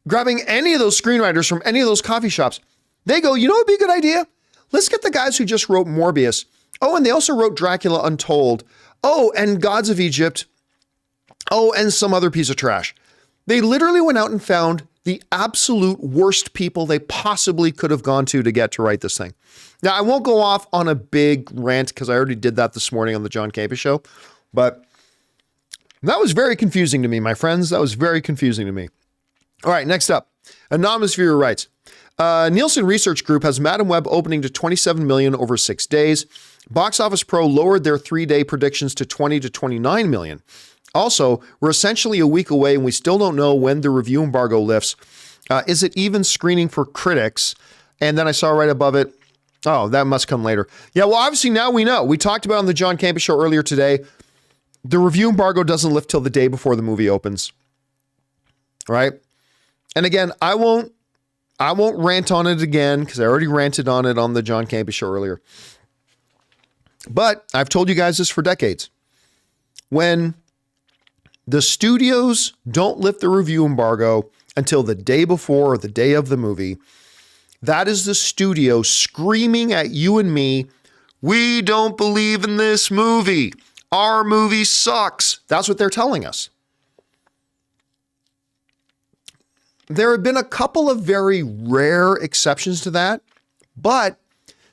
Speaker 1: grabbing any of those screenwriters from any of those coffee shops, they go, you know what would be a good idea? Let's get the guys who just wrote Morbius. Oh, and they also wrote Dracula Untold. Oh, and Gods of Egypt. Oh, and some other piece of trash. They literally went out and found the absolute worst people they possibly could have gone to get to write this thing. Now, I won't go off on a big rant because I already did that this morning on the John Campea Show, but that was very confusing to me, my friends. That was very confusing to me. All right, next up, anonymous viewer writes, Nielsen Research Group has Madam Web opening to 27 million over 6 days. Box Office Pro lowered their 3-day predictions to 20 to 29 million. Also, we're essentially a week away and we still don't know when the review embargo lifts. Is it even screening for critics? And then I saw right above it, oh, that must come later. Yeah, well, obviously now we know. We talked about it on the John Campea Show earlier today. The review embargo doesn't lift till the day before the movie opens. Right? And again, I won't rant on it again because I already ranted on it on the John Campea Show earlier. But I've told you guys this for decades. When the studios don't lift the review embargo until the day before or the day of the movie, that is the studio screaming at you and me, we don't believe in this movie. Our movie sucks. That's what they're telling us. There have been a couple of very rare exceptions to that, but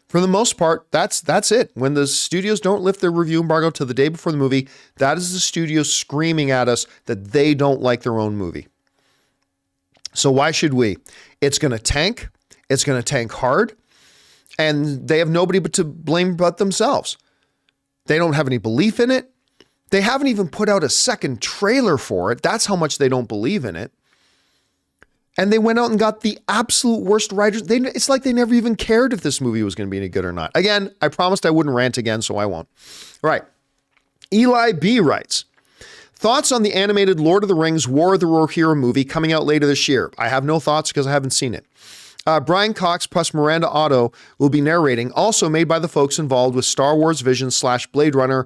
Speaker 1: for the most part, that's it. When the studios don't lift their review embargo to the day before the movie, that is the studio screaming at us that they don't like their own movie. So why should we? It's going to tank. It's going to tank hard. And they have nobody but to blame but themselves. They don't have any belief in it. They haven't even put out a second trailer for it. That's how much they don't believe in it. And they went out and got the absolute worst writers. It's like they never even cared if this movie was going to be any good or not. Again, I promised I wouldn't rant again, so I won't. All right. Eli B. writes, thoughts on the animated Lord of the Rings War of the Rohirrim movie coming out later this year? I have no thoughts because I haven't seen it. Brian Cox plus Miranda Otto will be narrating, also made by the folks involved with Star Wars Vision / Blade Runner,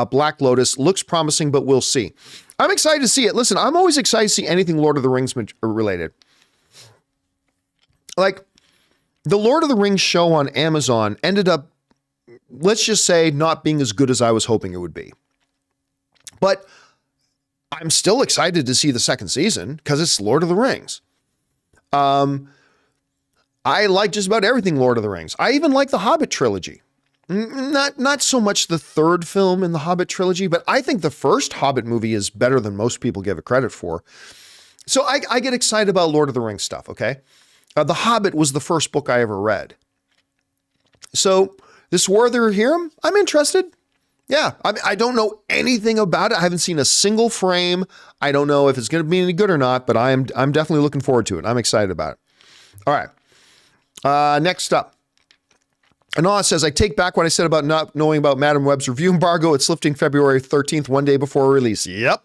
Speaker 1: Black Lotus. Looks promising, but we'll see. I'm excited to see it. Listen, I'm always excited to see anything Lord of the Rings related. Like, the Lord of the Rings show on Amazon ended up, let's just say, not being as good as I was hoping it would be. But I'm still excited to see the second season because it's Lord of the Rings. I like just about everything Lord of the Rings. I even like the Hobbit trilogy. Not so much the third film in the Hobbit trilogy, but I think the first Hobbit movie is better than most people give it credit for. So I get excited about Lord of the Rings stuff, okay? The Hobbit was the first book I ever read. So this War of the Rohirrim, I'm interested. Yeah, I don't know anything about it. I haven't seen a single frame. I don't know if it's going to be any good or not, but I'm definitely looking forward to it. I'm excited about it. All right. Next up. Anna says, I take back what I said about not knowing about Madam Web's review embargo. It's lifting February 13th, one day before release. Yep.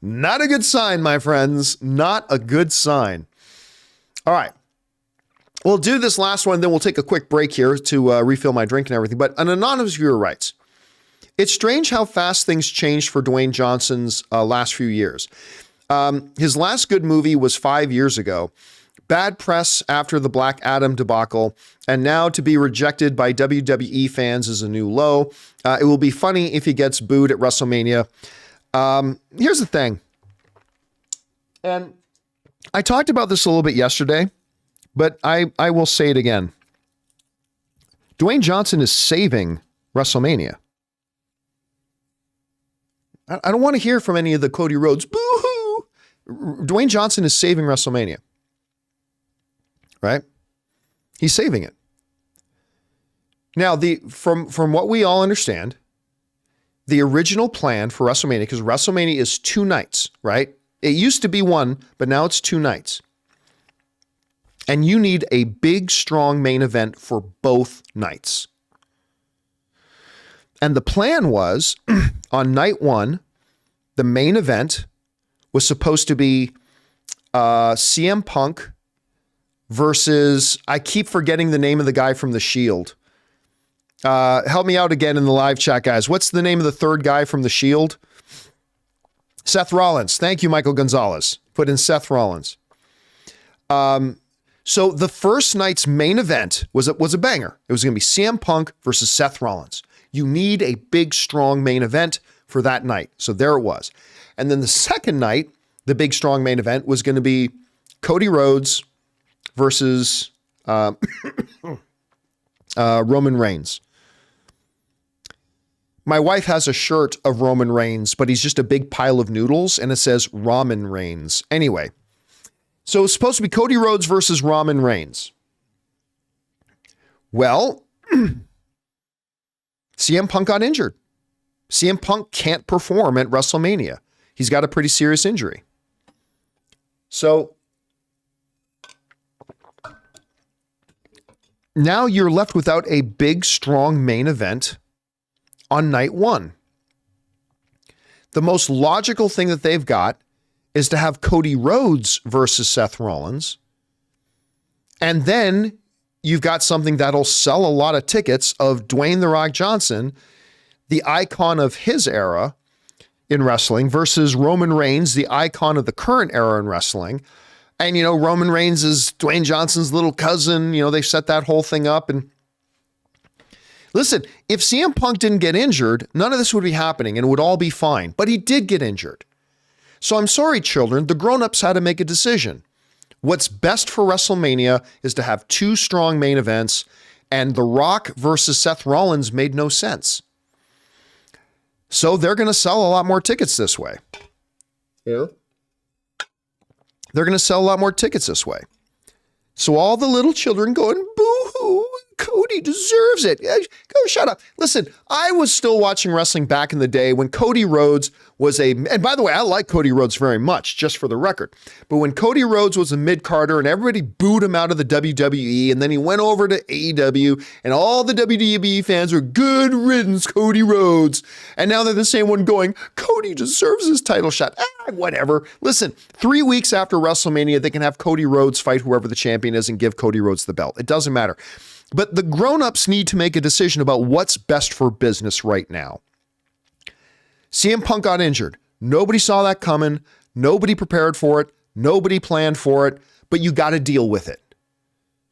Speaker 1: Not a good sign, my friends. Not a good sign. All right. We'll do this last one, then we'll take a quick break here to refill my drink and everything. But an anonymous viewer writes, it's strange how fast things changed for Dwayne Johnson's last few years. His last good movie was 5 years ago. Bad press after the Black Adam debacle, and now to be rejected by WWE fans is a new low. It will be funny if he gets booed at WrestleMania. Here's the thing. And I talked about this a little bit yesterday, but I will say it again. Dwayne Johnson is saving WrestleMania. I don't want to hear from any of the Cody Rhodes. Boo-hoo! Dwayne Johnson is saving WrestleMania. Right? He's saving it. Now, from what we all understand, the original plan for WrestleMania, because WrestleMania is 2 nights, right? It used to be 1, but now it's 2 nights. And you need a big, strong main event for both nights. And the plan was, on night 1, the main event was supposed to be CM Punk versus, I keep forgetting the name of the guy from The Shield. Help me out again in the live chat, guys. What's the name of the third guy from The Shield? Seth Rollins. Thank you, Michael Gonzalez. Put in Seth Rollins. So the first night's main event was a banger. It was going to be CM Punk versus Seth Rollins. You need a big, strong main event for that night. So there it was. And then the second night, the big, strong main event was going to be Cody Rhodes versus Roman Reigns. My wife has a shirt of Roman Reigns, but he's just a big pile of noodles, and it says Ramen Reigns. Anyway, so it's supposed to be Cody Rhodes versus Roman Reigns. Well, CM Punk got injured. CM Punk can't perform at WrestleMania. He's got a pretty serious injury. So now you're left without a big, strong main event on night 1. The most logical thing that they've got is to have Cody Rhodes versus Seth Rollins. And then you've got something that'll sell a lot of tickets of Dwayne "The Rock" Johnson, the icon of his era in wrestling, versus Roman Reigns, the icon of the current era in wrestling. And, you know, Roman Reigns is Dwayne Johnson's little cousin. You know, they set that whole thing up. And listen, if CM Punk didn't get injured, none of this would be happening and it would all be fine. But he did get injured. So I'm sorry, children, the grown-ups had to make a decision. What's best for WrestleMania is to have 2 strong main events, and The Rock versus Seth Rollins made no sense. So they're going to sell a lot more tickets this way. Yeah. They're going to sell a lot more tickets this way. So all the little children going, boo-hoo, Cody deserves it. Go shut up. Listen, I was still watching wrestling back in the day when Cody Rhodes was and by the way, I like Cody Rhodes very much, just for the record. But when Cody Rhodes was a mid-carder and everybody booed him out of the WWE, and then he went over to AEW, and all the WWE fans were, good riddance, Cody Rhodes. And now they're the same one going, Cody deserves his title shot. Whatever. Listen, 3 weeks after WrestleMania, they can have Cody Rhodes fight whoever the champion is and give Cody Rhodes the belt. It doesn't matter. But the grown-ups need to make a decision about what's best for business right now. CM Punk got injured. Nobody saw that coming. Nobody prepared for it. Nobody planned for it, but you got to deal with it.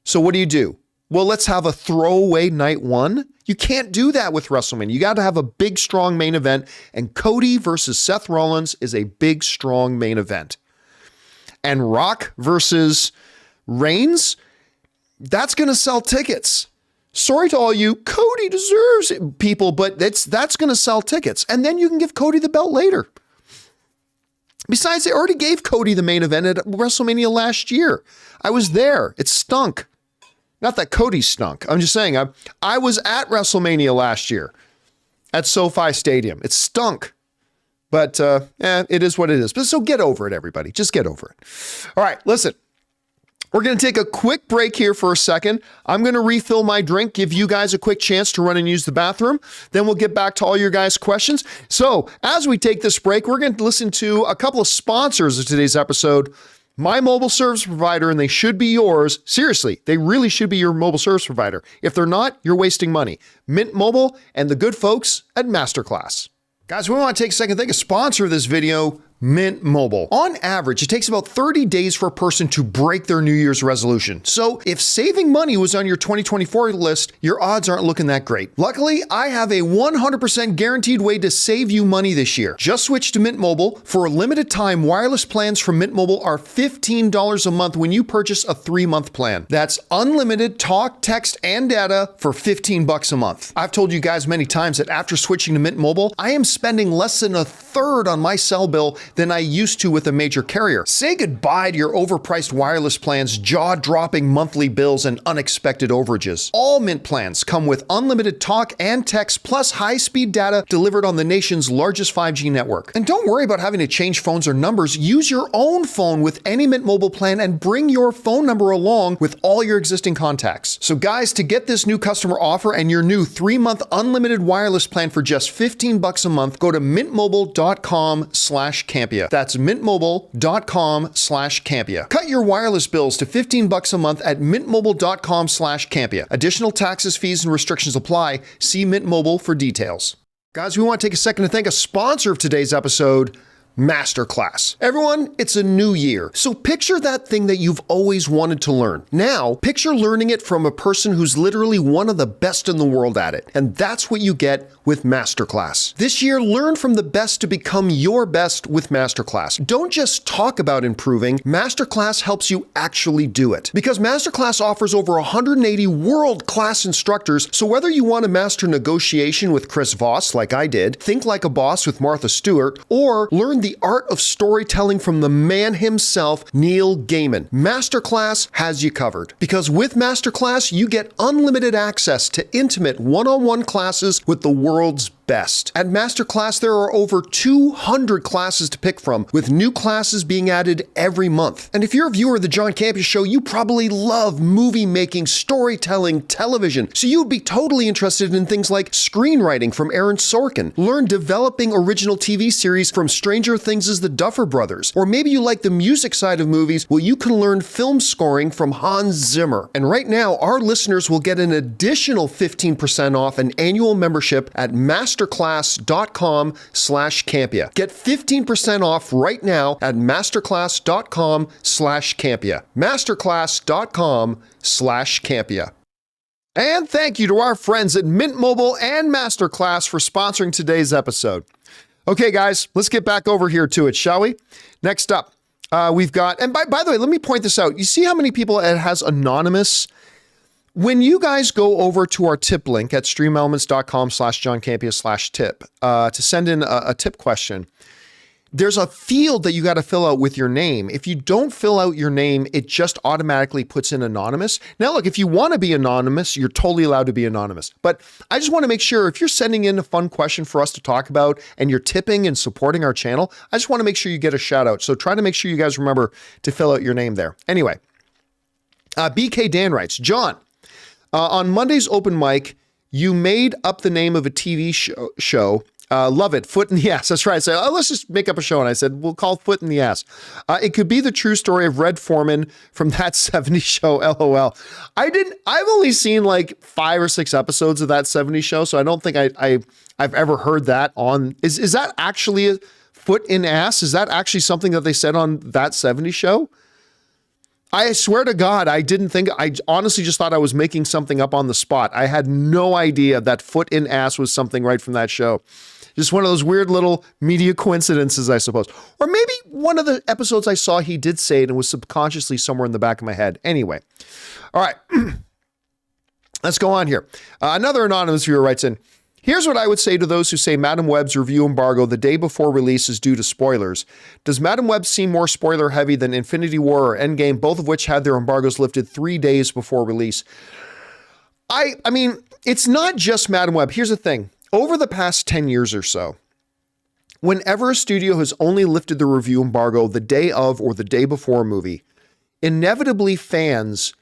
Speaker 1: So what do? Well, let's have a throwaway night 1. You can't do that with WrestleMania. You got to have a big, strong main event, and Cody versus Seth Rollins is a big, strong main event. And Rock versus Reigns, that's going to sell tickets. Sorry to all you Cody deserves it people, but that's going to sell tickets. And then you can give Cody the belt later. Besides, they already gave Cody the main event at WrestleMania last year. I was there. It stunk. Not that Cody stunk. I'm just saying, I was at WrestleMania last year at SoFi Stadium. It stunk. But it is what it is. But so get over it, everybody. Just get over it. All right, listen. We're going to take a quick break here for a second. I'm going to refill my drink, give you guys a quick chance to run and use the bathroom. Then we'll get back to all your guys' questions. So as we take this break, we're going to listen to a couple of sponsors of today's episode. My mobile service provider, and they should be yours. Seriously, they really should be your mobile service provider. If they're not, you're wasting money. Mint Mobile and the good folks at MasterClass. Guys, we want to take a second to thank a sponsor of this video, Mint Mobile. On average, it takes about 30 days for a person to break their New Year's resolution. So if saving money was on your 2024 list, your odds aren't looking that great. Luckily, I have a 100% guaranteed way to save you money this year. Just switch to Mint Mobile. For a limited time, wireless plans from Mint Mobile are $15 a month when you purchase a 3-month plan. That's unlimited talk, text, and data for $15 a month. I've told you guys many times that after switching to Mint Mobile, I am spending less than a third on my cell bill than I used to with a major carrier. Say goodbye to your overpriced wireless plans, jaw-dropping monthly bills, and unexpected overages. All Mint plans come with unlimited talk and text plus high-speed data delivered on the nation's largest 5G network. And don't worry about having to change phones or numbers. Use your own phone with any Mint Mobile plan and bring your phone number along with all your existing contacts. So guys, to get this new customer offer and your new 3-month unlimited wireless plan for just $15 a month, go to mintmobile.com/Campea. That's mintmobile.com/Campea. Cut your wireless bills to $15 a month at mintmobile.com/Campea. Additional taxes, fees, and restrictions apply. See Mint Mobile for details. Guys, we want to take a second to thank a sponsor of today's episode, MasterClass. Everyone, it's a new year. So picture that thing that you've always wanted to learn. Now, picture learning it from a person who's literally one of the best in the world at it. And that's what you get with MasterClass. This year, learn from the best to become your best with MasterClass. Don't just talk about improving. MasterClass helps you actually do it. Because MasterClass offers over 180 world-class instructors, so whether you want to master negotiation with Chris Voss, like I did, think like a boss with Martha Stewart, or learn the art of storytelling from the man himself, Neil Gaiman, MasterClass has you covered. Because with MasterClass, you get unlimited access to intimate one-on-one classes with the world's best. At MasterClass, there are over 200 classes to pick from, with new classes being added every month. And if you're a viewer of the John Campea Show, you probably love movie making, storytelling, television. So you'd be totally interested in things like screenwriting from Aaron Sorkin, learn developing original TV series from Stranger Things' The Duffer Brothers, or maybe you like the music side of movies, well, you can learn film scoring from Hans Zimmer. And right now, our listeners will get an additional 15% off an annual membership at masterclass.com/Campea. Get 15% off right now at masterclass.com/Campea. masterclass.com/Campea. And thank you to our friends at Mint Mobile and MasterClass for sponsoring today's episode. Okay, guys, let's get back over here to it, shall we? Next up, we've got, and by the way, let me point this out. You see how many people it has anonymous? When you guys go over to our tip link at streamelements.com/JohnCampea/tip to send in a tip question, there's a field that you got to fill out with your name. If you don't fill out your name, it just automatically puts in anonymous. Now, look, if you want to be anonymous, you're totally allowed to be anonymous. But I just want to make sure if you're sending in a fun question for us to talk about and you're tipping and supporting our channel, I just want to make sure you get a shout out. So try to make sure you guys remember to fill out your name there. Anyway, BK Dan writes, John, on Monday's open mic, you made up the name of a TV show. Love it. Foot in the Ass. That's right. I said, let's just make up a show. And I said, we'll call Foot in the Ass. It could be the true story of Red Foreman from That 70s Show. LOL. I've only seen like 5 or 6 episodes of That 70s Show. So I don't think I've ever heard that on. Is that actually a Foot in Ass? Is that actually something that they said on That 70s Show? I swear to God, I honestly just thought I was making something up on the spot. I had no idea that Foot in Ass was something right from that show. Just one of those weird little media coincidences, I suppose. Or maybe one of the episodes I saw, he did say it and was subconsciously somewhere in the back of my head. Anyway. All right. Let's go on here. Another anonymous viewer writes in, here's what I would say to those who say Madam Web's review embargo the day before release is due to spoilers. Does Madam Web seem more spoiler heavy than Infinity War or Endgame, both of which had their embargoes lifted 3 days before release? I mean, it's not just Madam Web. Here's the thing. Over the past 10 years or so, whenever a studio has only lifted the review embargo the day of or the day before a movie, inevitably fans,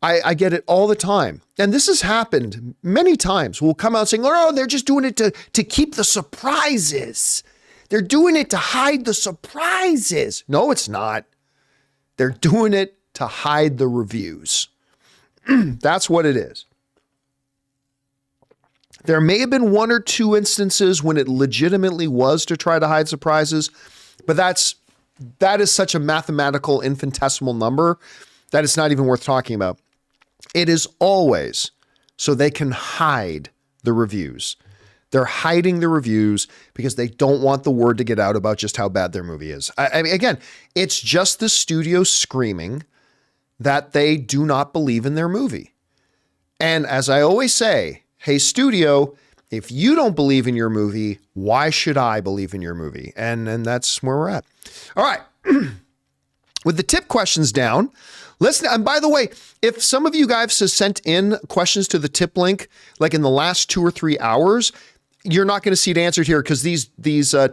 Speaker 1: I get it all the time. And this has happened many times. We'll come out saying, oh, they're just doing it to keep the surprises. They're doing it to hide the surprises. No, it's not. They're doing it to hide the reviews. That's what it is. There may have been 1 or 2 instances when it legitimately was to try to hide surprises, but that is such a mathematical infinitesimal number that it's not even worth talking about. It is always so they can hide the reviews. They're hiding the reviews because they don't want the word to get out about just how bad their movie is. I mean, again, it's just the studio screaming that they do not believe in their movie. And as I always say, hey, studio, if you don't believe in your movie, why should I believe in your movie? And that's where we're at. All right. With the tip questions down, listen, and by the way, if some of you guys have sent in questions to the tip link, like in the last 2 or 3 hours, you're not going to see it answered here because these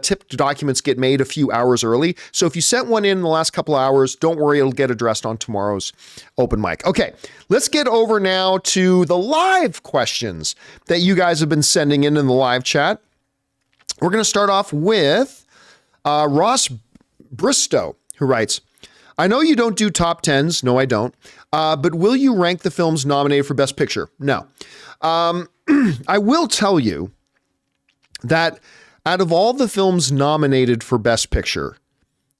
Speaker 1: tip documents get made a few hours early. So if you sent one in the last couple of hours, don't worry, it'll get addressed on tomorrow's open mic. Okay, let's get over now to the live questions that you guys have been sending in the live chat. We're going to start off with Ross Bristow, who writes, I know you don't do top 10s. No, I don't. But will you rank the films nominated for Best Picture? No. I will tell you that out of all the films nominated for Best Picture,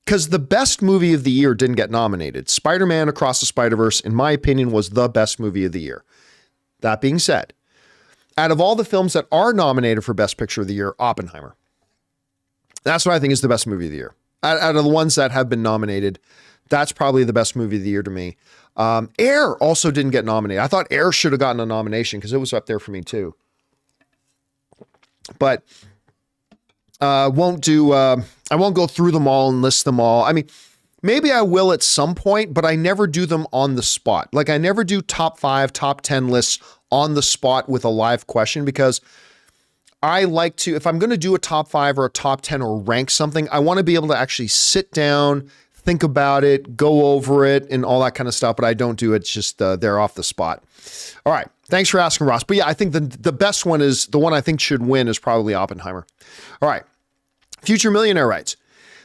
Speaker 1: because the best movie of the year didn't get nominated, Spider-Man Across the Spider-Verse, in my opinion, was the best movie of the year. That being said, out of all the films that are nominated for Best Picture of the year, Oppenheimer. That's what I think is the best movie of the year. Out of the ones that have been nominated, that's probably the best movie of the year to me. Air also didn't get nominated. I thought Air should have gotten a nomination because it was up there for me too. But I won't go through them all and list them all. I mean, maybe I will at some point, but I never do them on the spot. Like I never do top 5, top 10 lists on the spot with a live question because I like to, if I'm going to do a top 5 or a top 10 or rank something, I want to be able to actually sit down, think about it, go over it and all that kind of stuff, but I don't do it. It's just they're off the spot. All right. Thanks for asking, Ross. But yeah, I think the best one is the one I think should win is probably Oppenheimer. All right. Future Millionaire writes,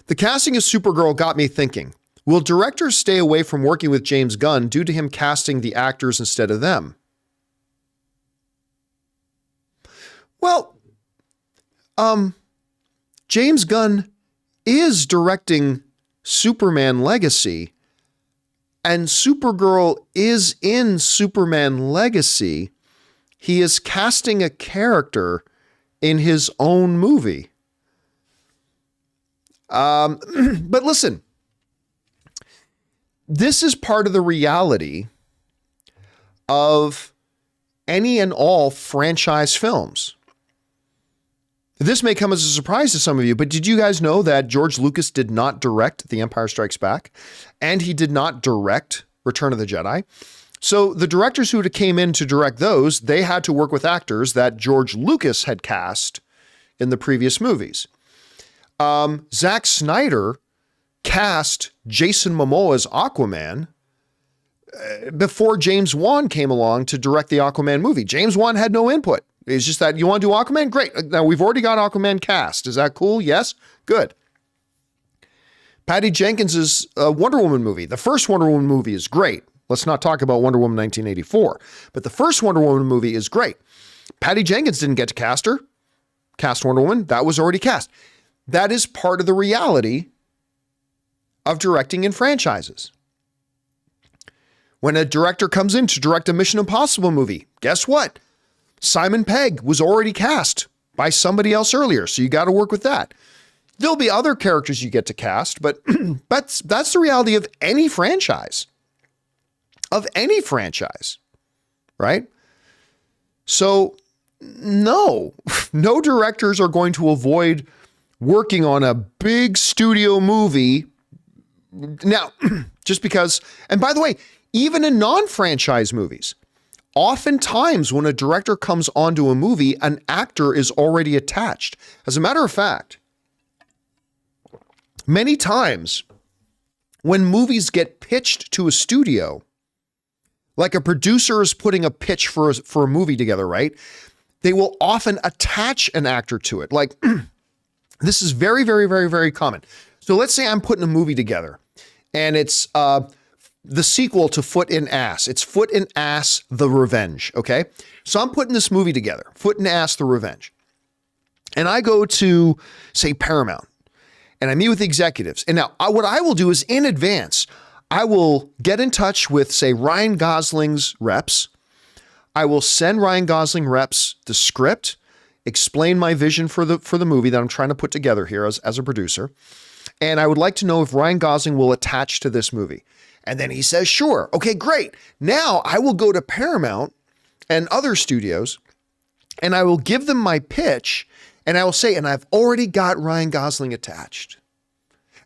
Speaker 1: the casting of Supergirl got me thinking, will directors stay away from working with James Gunn due to him casting the actors instead of them? Well, James Gunn is directing Superman Legacy, and Supergirl is in Superman Legacy. He is casting a character in his own movie. But listen, this is part of the reality of any and all franchise films. This may come as a surprise to some of you, but did you guys know that George Lucas did not direct The Empire Strikes Back, and he did not direct Return of the Jedi? So the directors who came in to direct those, they had to work with actors that George Lucas had cast in the previous movies. Zack Snyder cast Jason Momoa's Aquaman before James Wan came along to direct the Aquaman movie. James Wan had no input. It's just that you want to do Aquaman? Great. Now we've already got Aquaman cast. Is that cool? Yes. Good. Patty Jenkins's Wonder Woman movie. The first Wonder Woman movie is great. Let's not talk about Wonder Woman 1984, but the first Wonder Woman movie is great. Patty Jenkins didn't get to cast Wonder Woman. That was already cast. That is part of the reality of directing in franchises. When a director comes in to direct a Mission Impossible movie, guess what? Simon Pegg was already cast by somebody else earlier, so you got to work with that. There'll be other characters you get to cast, but that's the reality of any franchise. Of any franchise, right? So no, no directors are going to avoid working on a big studio movie. Now, just because, and by the way, even in non-franchise movies, oftentimes when a director comes onto a movie, an actor is already attached. As a matter of fact, many times when movies get pitched to a studio, like a producer is putting a pitch for a movie together, right? They will often attach an actor to it. Like this is very, very, very, very common. So let's say I'm putting a movie together and it's the sequel to Foot in Ass. It's Foot in Ass, The Revenge, okay? So I'm putting this movie together, Foot in Ass, The Revenge. And I go to, say, Paramount, and I meet with the executives. And now what I will do is in advance, I will get in touch with, say, Ryan Gosling's reps. I will send Ryan Gosling reps the script, explain my vision for the movie that I'm trying to put together here as a producer. And I would like to know if Ryan Gosling will attach to this movie. And then he says, sure. Okay, great. Now I will go to Paramount and other studios and I will give them my pitch and I will say, and I've already got Ryan Gosling attached.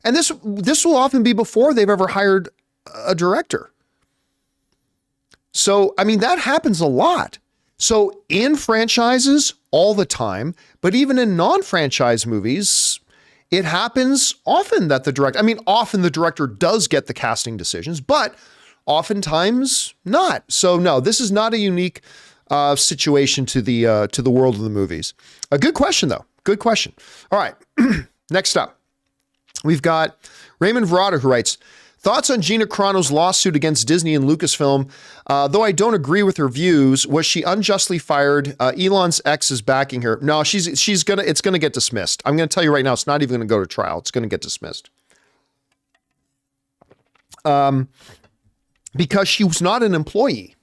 Speaker 1: And this will often be before they've ever hired a director. So, I mean, that happens a lot. So in franchises all the time, but even in non-franchise movies, it happens often that often the director does get the casting decisions, but oftentimes not. So no, this is not a unique situation to the world of the movies. A good question though. Good question. All right. Next up, we've got Raymond Verada who writes, thoughts on Gina Carano's lawsuit against Disney and Lucasfilm. Though I don't agree with her views, was she unjustly fired? Elon's ex is backing her. No, it's gonna get dismissed. I'm gonna tell you right now, it's not even gonna go to trial. It's gonna get dismissed. Because she was not an employee.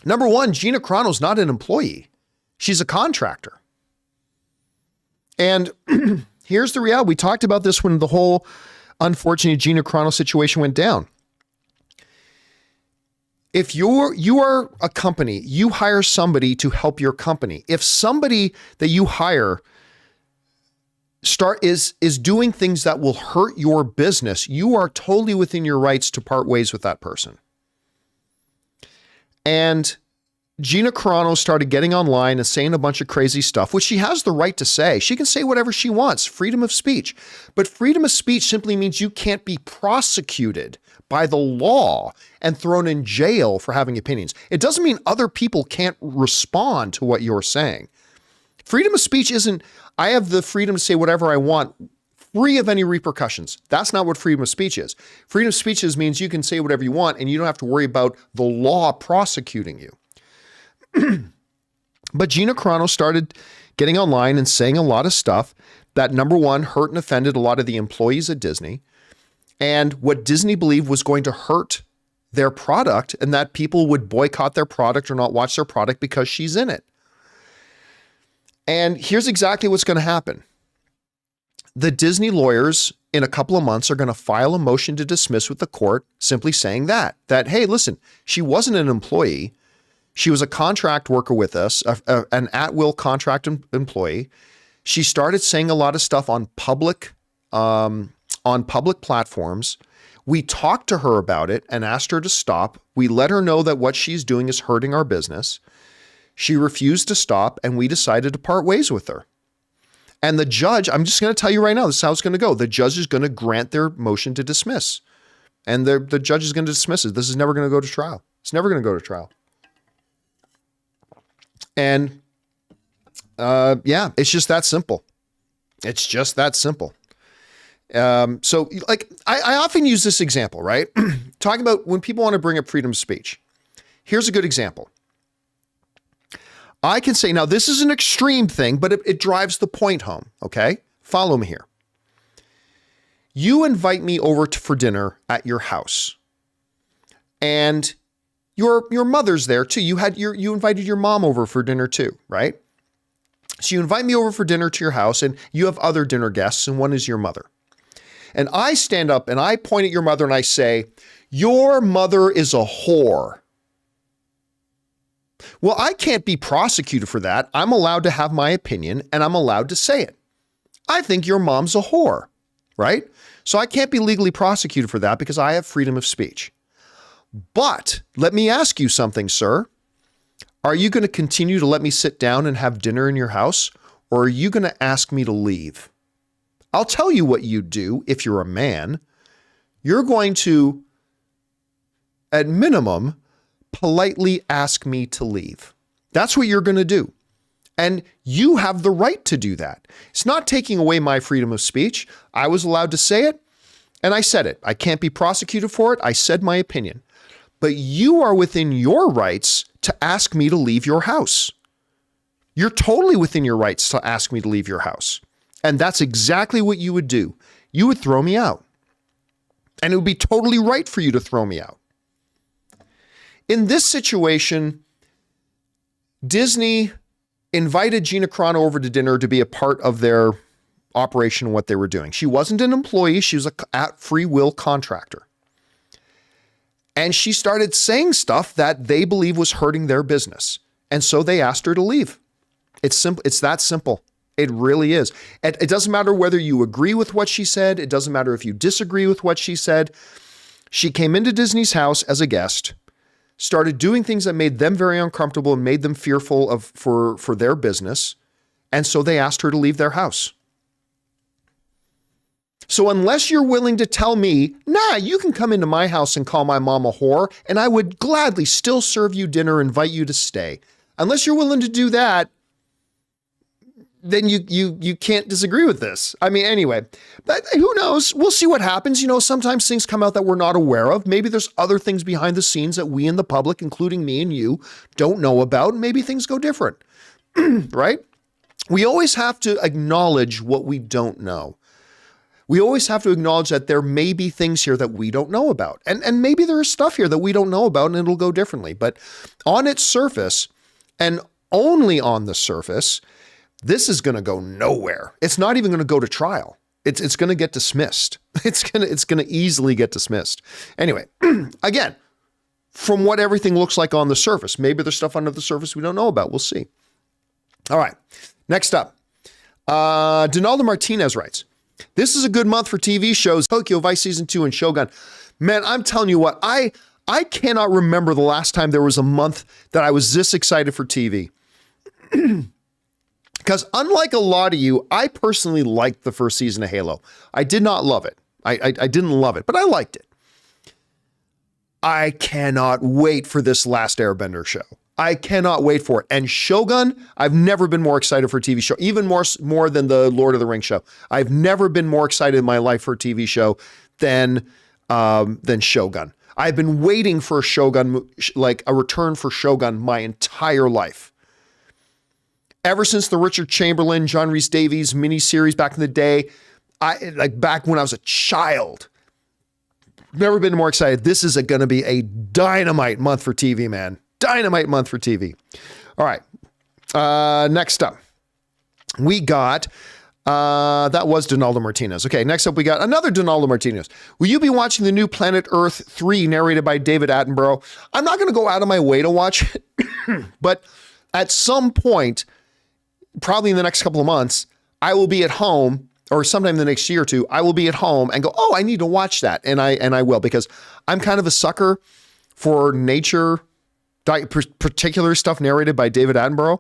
Speaker 1: Number one, Gina Carano's not an employee. She's a contractor. And here's the reality. We talked about this when the whole unfortunate Gina Carano situation went down. If you are a company, you hire somebody to help your company. If somebody that you hire is doing things that will hurt your business, you are totally within your rights to part ways with that person. And Gina Carano started getting online and saying a bunch of crazy stuff, which she has the right to say. She can say whatever she wants, freedom of speech. But freedom of speech simply means you can't be prosecuted by the law and thrown in jail for having opinions. It doesn't mean other people can't respond to what you're saying. Freedom of speech isn't, I have the freedom to say whatever I want, free of any repercussions. That's not what freedom of speech is. Freedom of speech means you can say whatever you want and you don't have to worry about the law prosecuting you. But Gina Carano started getting online and saying a lot of stuff that, number one, hurt and offended a lot of the employees at Disney, and what Disney believed was going to hurt their product and that people would boycott their product or not watch their product because she's in it. And here's exactly what's going to happen. The Disney lawyers in a couple of months are going to file a motion to dismiss with the court simply saying that, hey, listen, she wasn't an employee. She was a contract worker with us, an at-will contract employee. She started saying a lot of stuff on public platforms. We talked to her about it and asked her to stop. We let her know that what she's doing is hurting our business. She refused to stop, and we decided to part ways with her. And the judge, I'm just going to tell you right now, this is how it's going to go. The judge is going to grant their motion to dismiss. And the judge is going to dismiss it. This is never going to go to trial. It's never going to go to trial. And yeah, it's just that simple. It's just that simple. So like I often use this example, right? Talking about when people want to bring up freedom of speech. Here's a good example. I can say, now this is an extreme thing, but it drives the point home. Okay. Follow me here. You invite me over for dinner at your house and your mother's there too. You invited your mom over for dinner too, right? So you invite me over for dinner to your house and you have other dinner guests and one is your mother. And I stand up and I point at your mother and I say, your mother is a whore. Well, I can't be prosecuted for that. I'm allowed to have my opinion and I'm allowed to say it. I think your mom's a whore, right? So I can't be legally prosecuted for that because I have freedom of speech. But let me ask you something, sir. Are you going to continue to let me sit down and have dinner in your house, or are you going to ask me to leave? I'll tell you what you do if you're a man. You're going to, at minimum, politely ask me to leave. That's what you're going to do. And you have the right to do that. It's not taking away my freedom of speech. I was allowed to say it, and I said it. I can't be prosecuted for it. I said my opinion. But you are within your rights to ask me to leave your house. You're totally within your rights to ask me to leave your house. And that's exactly what you would do. You would throw me out. And it would be totally right for you to throw me out. In this situation, Disney invited Gina Carano over to dinner to be a part of their operation and what they were doing. She wasn't an employee. She was a at free will contractor. And she started saying stuff that they believe was hurting their business. And so they asked her to leave. It's simple. It's that simple. It really is. It doesn't matter whether you agree with what she said. It doesn't matter if you disagree with what she said. She came into Disney's house as a guest, started doing things that made them very uncomfortable and made them fearful for their business. And so they asked her to leave their house. So unless you're willing to tell me, nah, you can come into my house and call my mom a whore, and I would gladly still serve you dinner, invite you to stay. Unless you're willing to do that, then you can't disagree with this. I mean, anyway, but who knows? We'll see what happens. You know, sometimes things come out that we're not aware of. Maybe there's other things behind the scenes that we in the public, including me and you, don't know about. And maybe things go different, right? We always have to acknowledge what we don't know. We always have to acknowledge that there may be things here that we don't know about. And maybe there is stuff here that we don't know about and it'll go differently. But on its surface, and only on the surface, this is going to go nowhere. It's not even going to go to trial. It's going to get dismissed. It's going to easily get dismissed. Anyway, again, from what everything looks like on the surface, maybe there's stuff under the surface we don't know about. We'll see. All right. Next up, Donaldo Martinez writes, this is a good month for TV shows. Tokyo Vice Season 2 and Shogun. Man, I'm telling you what, I cannot remember the last time there was a month that I was this excited for TV. Because unlike a lot of you, I personally liked the first season of Halo. I did not love it. I didn't love it, but I liked it. I cannot wait for this Last Airbender show. I cannot wait for it. And Shogun, I've never been more excited for a TV show, even more than the Lord of the Rings show. I've never been more excited in my life for a TV show than Shogun. I've been waiting for a Shogun, like a return for Shogun, my entire life. Ever since the Richard Chamberlain, John Rhys Davies miniseries back in the day, back when I was a child, never been more excited. This is going to be a dynamite month for TV, man. Dynamite month for TV. All right. Next up, we got, that was Donaldo Martinez. Okay. Next up, we got another Donaldo Martinez. Will you be watching the new Planet Earth 3 narrated by David Attenborough? I'm not going to go out of my way to watch it, but at some point, probably in the next couple of months, I will be at home, or sometime in the next year or two, I will be at home and go, oh, I need to watch that. And I will, because I'm kind of a sucker for nature, particular stuff narrated by David Attenborough.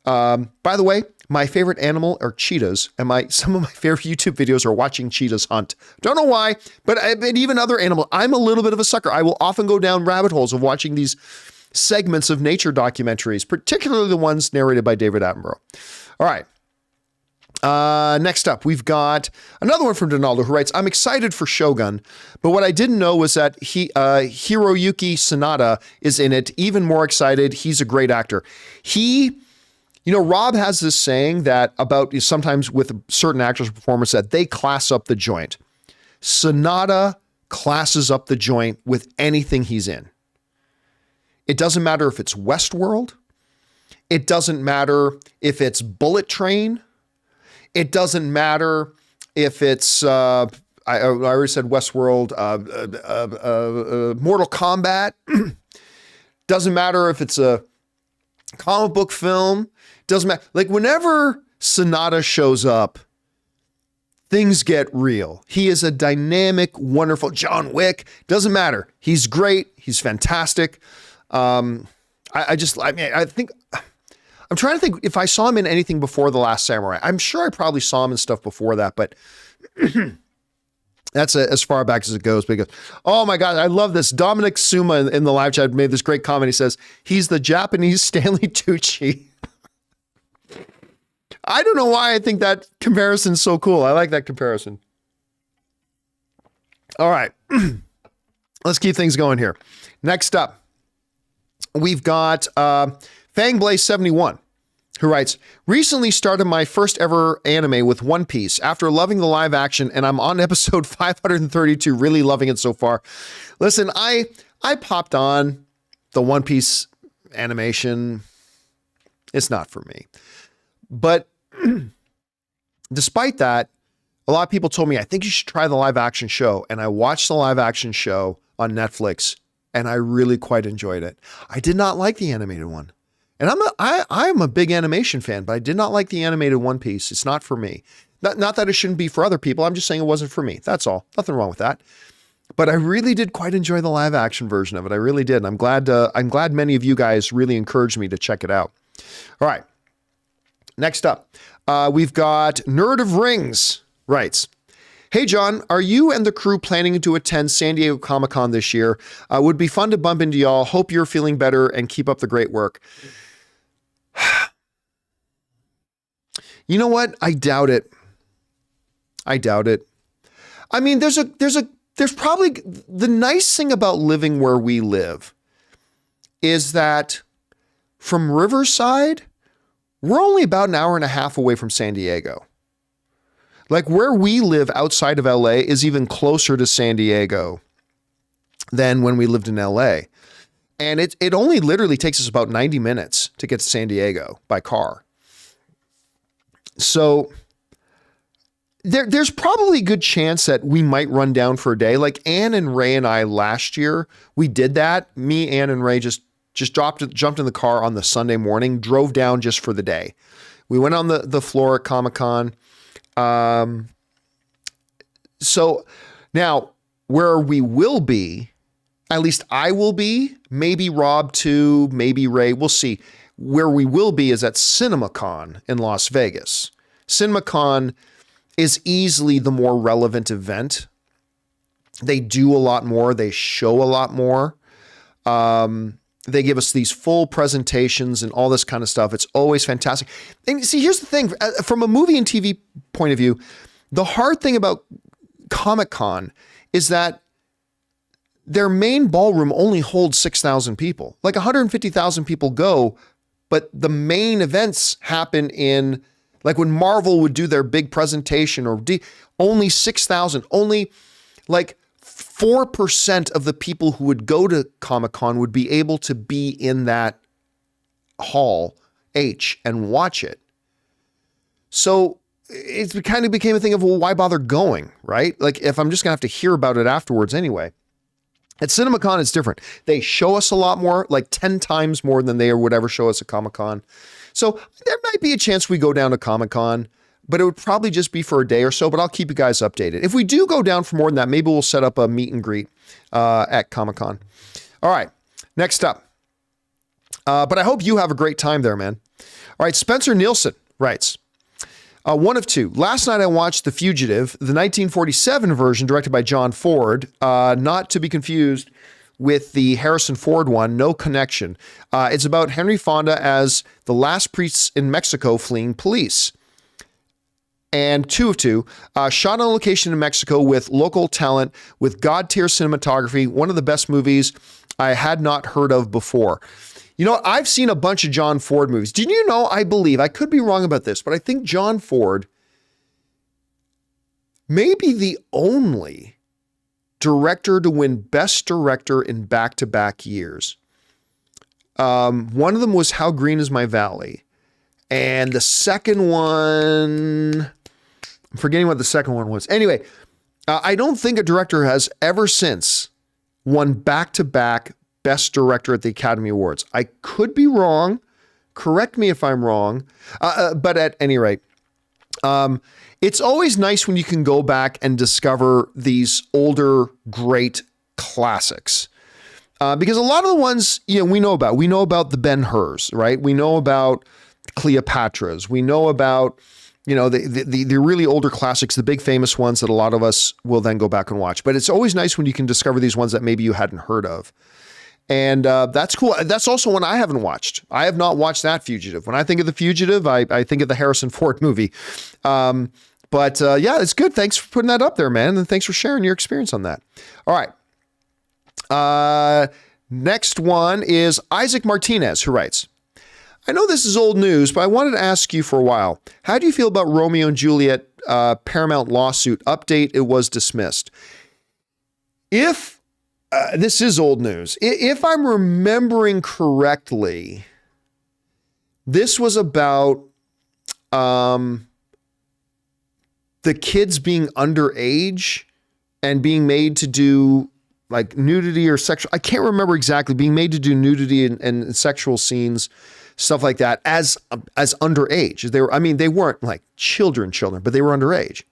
Speaker 1: By the way, my favorite animal are cheetahs, and some of my favorite YouTube videos are watching cheetahs hunt. Don't know why, but even other animals. I'm a little bit of a sucker. I will often go down rabbit holes of watching these segments of nature documentaries, particularly the ones narrated by David Attenborough. All right. Next up, we've got another one from Donaldo who writes, I'm excited for Shogun, but what I didn't know was that Hiroyuki Sanada is in it. Even more excited. He's a great actor. Rob has this saying that about sometimes with certain actors' performance that they class up the joint. Sanada classes up the joint with anything he's in. It doesn't matter if it's Westworld. It doesn't matter if it's Bullet Train. It doesn't matter if it's, I already said Westworld, Mortal Kombat. Doesn't matter if it's a comic book film, doesn't matter. Like whenever Sonata shows up, things get real. He is a dynamic, wonderful John Wick. Doesn't matter. He's great. He's fantastic. I think I'm trying to think if I saw him in anything before The Last Samurai. I'm sure I probably saw him in stuff before that, but that's as far back as it goes. Because, oh my God, I love this. Dominic Suma in the live chat made this great comment. He says, he's the Japanese Stanley Tucci. I don't know why I think that comparison's so cool. I like that comparison. All right. Let's keep things going here. Next up, we've got Fangblaze71, who writes, recently started my first ever anime with One Piece after loving the live action, and I'm on episode 532, really loving it so far. Listen, I popped on the One Piece animation. It's not for me. But despite that, a lot of people told me, I think you should try the live action show. And I watched the live action show on Netflix, and I really quite enjoyed it. I did not like the animated one. And I'm a big animation fan, but I did not like the animated One Piece. It's not for me. Not that it shouldn't be for other people. I'm just saying it wasn't for me. That's all. Nothing wrong with that. But I really did quite enjoy the live action version of it. I really did. And I'm glad many of you guys really encouraged me to check it out. All right. Next up, we've got Nerd of Rings writes, hey, John, are you and the crew planning to attend San Diego Comic-Con this year? Would be fun to bump into y'all. Hope you're feeling better and keep up the great work. You know what? I doubt it. I mean, there's probably the nice thing about living where we live is that from Riverside, we're only about an hour and a half away from San Diego. Like where we live outside of LA is even closer to San Diego than when we lived in LA. And it only literally takes us about 90 minutes to get to San Diego by car. So there's probably a good chance that we might run down for a day. Like Ann and Ray and I last year, we did that. Me, Ann, and Ray just jumped in the car on the Sunday morning, drove down just for the day. We went on the floor at Comic-Con. So now where we will be, at least I will be, maybe Rob too, maybe Ray, we'll see. Where we will be is at CinemaCon in Las Vegas. CinemaCon is easily the more relevant event. They do a lot more. They show a lot more. They give us these full presentations and all this kind of stuff. It's always fantastic. And see, here's the thing. From a movie and TV point of view, the hard thing about Comic-Con is that their main ballroom only holds 6,000 people. Like 150,000 people go, but the main events happen in, like when Marvel would do their big presentation or only 6,000, only like 4% of the people who would go to Comic-Con would be able to be in that hall H and watch it. So it kind of became a thing of, well, why bother going, right? Like if I'm just gonna have to hear about it afterwards anyway. At CinemaCon, it's different. They show us a lot more, like 10 times more than they would ever show us at Comic-Con. So there might be a chance we go down to Comic-Con, but it would probably just be for a day or so, but I'll keep you guys updated. If we do go down for more than that, maybe we'll set up a meet and greet at Comic-Con. All right, next up. But I hope you have a great time there, man. All right, Spencer Nielsen writes, one of two. Last night I watched The Fugitive, the 1947 version directed by John Ford, not to be confused with the Harrison Ford one, no connection. It's about Henry Fonda as the last priest in Mexico fleeing police. And two of two, shot on location in Mexico with local talent, with God-tier cinematography, one of the best movies I had not heard of before. You know, I've seen a bunch of John Ford movies. Did you know, I believe, I could be wrong about this, but I think John Ford may be the only director to win Best Director in back-to-back years. One of them was How Green Is My Valley. And the second one, I'm forgetting what the second one was. Anyway, I don't think a director has ever since won back-to-back Best Director at the Academy Awards. I could be wrong, Correct me if I'm wrong. But at any rate, it's always nice when you can go back and discover these older, great classics. Because a lot of the ones, we know about the Ben-Hurs, right? We know about Cleopatra's. We know about, the really older classics, the big famous ones that a lot of us will then go back and watch. But it's always nice when you can discover these ones that maybe you hadn't heard of. And that's cool. That's also one I haven't watched. I have not watched that Fugitive. When I think of The Fugitive, I think of the Harrison Ford movie. But it's good. Thanks for putting that up there, man. And thanks for sharing your experience on that. All right. Next one is Isaac Martinez, who writes, I know this is old news, but I wanted to ask you for a while. How do you feel about Romeo and Juliet Paramount lawsuit? Update, it was dismissed. If this is old news, if I'm remembering correctly, this was about the kids being underage and being made to do like nudity or sexual. I can't remember exactly, being made to do nudity and sexual scenes, stuff like that as underage. They weren't like children, but they were underage.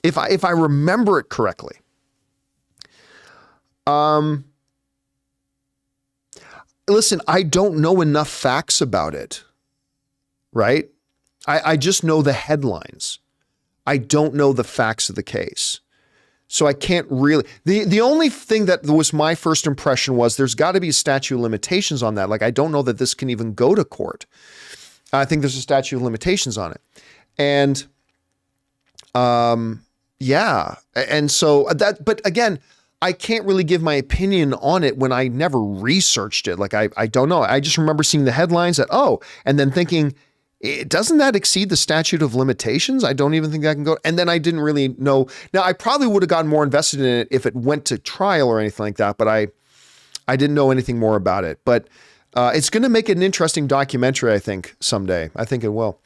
Speaker 1: If I remember it correctly. Listen, I don't know enough facts about it, right? I just know the headlines. I don't know the facts of the case. So I can't really, the only thing that was my first impression was there's got to be a statute of limitations on that. Like, I don't know that this can even go to court. I think there's a statute of limitations on it. And, and so that, but again, I can't really give my opinion on it when I never researched it. Like, I don't know. I just remember seeing the headlines that, and then thinking, doesn't that exceed the statute of limitations? I don't even think that can go. And then I didn't really know. Now, I probably would have gotten more invested in it if it went to trial or anything like that, but I didn't know anything more about it. But it's going to make an interesting documentary, I think, someday. I think it will.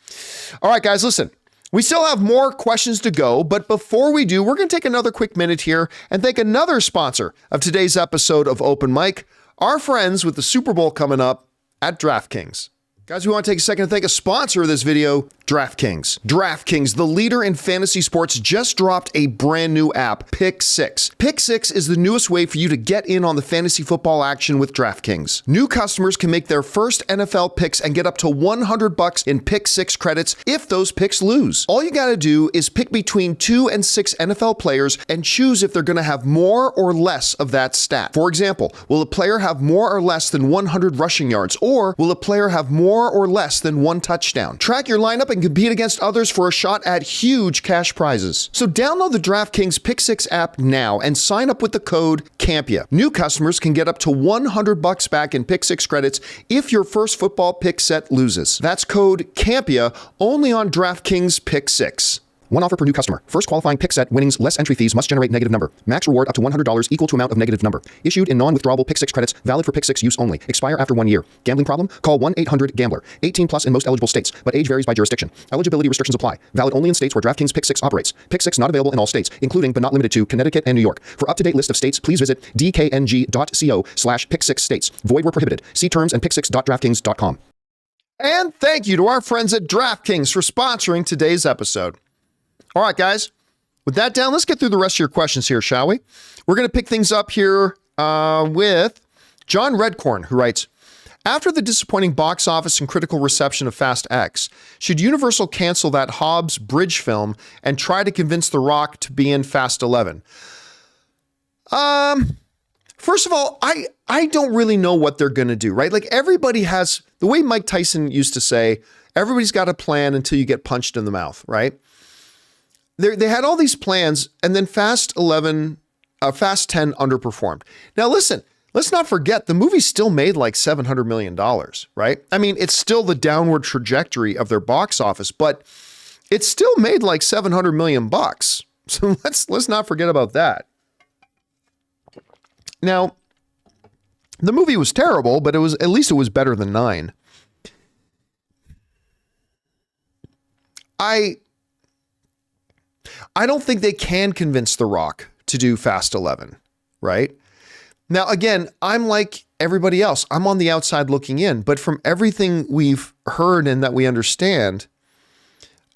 Speaker 1: All right, guys, listen. We still have more questions to go, but before we do, we're going to take another quick minute here and thank another sponsor of today's episode of Open Mic, our friends with the Super Bowl coming up at DraftKings. Guys, we want to take a second to thank a sponsor of this video, DraftKings. DraftKings, the leader in fantasy sports, just dropped a brand new app, Pick 6. Pick 6 is the newest way for you to get in on the fantasy football action with DraftKings. New customers can make their first NFL picks and get up to $100 in Pick 6 credits if those picks lose. All you got to do is pick between 2 and 6 NFL players and choose if they're going to have more or less of that stat. For example, will a player have more or less than 100 rushing yards, or will a player have more or less than 1 touchdown? Track your lineup and compete against others for a shot at huge cash prizes. So download the DraftKings Pick 6 app now and sign up with the code Campea. New customers can get up to $100 back in Pick 6 credits if your first football pick set loses. That's code Campea only on DraftKings Pick 6. One offer per new customer. First qualifying pick set winnings less entry fees must generate negative number. Max reward up to $100 equal to amount of negative number. Issued in non-withdrawable Pick 6 credits. Valid for Pick 6 use only. Expire after 1 year. Gambling problem? Call 1-800-GAMBLER. 18 plus in most eligible states, but age varies by jurisdiction. Eligibility restrictions apply. Valid only in states where DraftKings Pick 6 operates. Pick 6 not available in all states, including but not limited to Connecticut and New York. For up-to-date list of states, please visit dkng.co/pick6states. Void where prohibited. See terms and pick6.draftkings.com. And thank you to our friends at DraftKings for sponsoring today's episode. All right, guys, with that down, let's get through the rest of your questions here, shall we? We're going to pick things up here with John Redcorn, who writes, after the disappointing box office and critical reception of Fast X, should Universal cancel that Hobbs bridge film and try to convince The Rock to be in Fast 11? First of all, I don't really know what they're going to do, right? Like, everybody has, the way Mike Tyson used to say, everybody's got a plan until you get punched in the mouth, right? They had all these plans, and then Fast 10 underperformed. Now, listen, let's not forget, the movie still made like $700 million, right? I mean, it's still the downward trajectory of their box office, but it still made like $700 million. So let's not forget about that. Now, the movie was terrible, but at least it was better than 9. I don't think they can convince The Rock to do Fast 11, right? Now, again, I'm like everybody else. I'm on the outside looking in, but from everything we've heard and that we understand,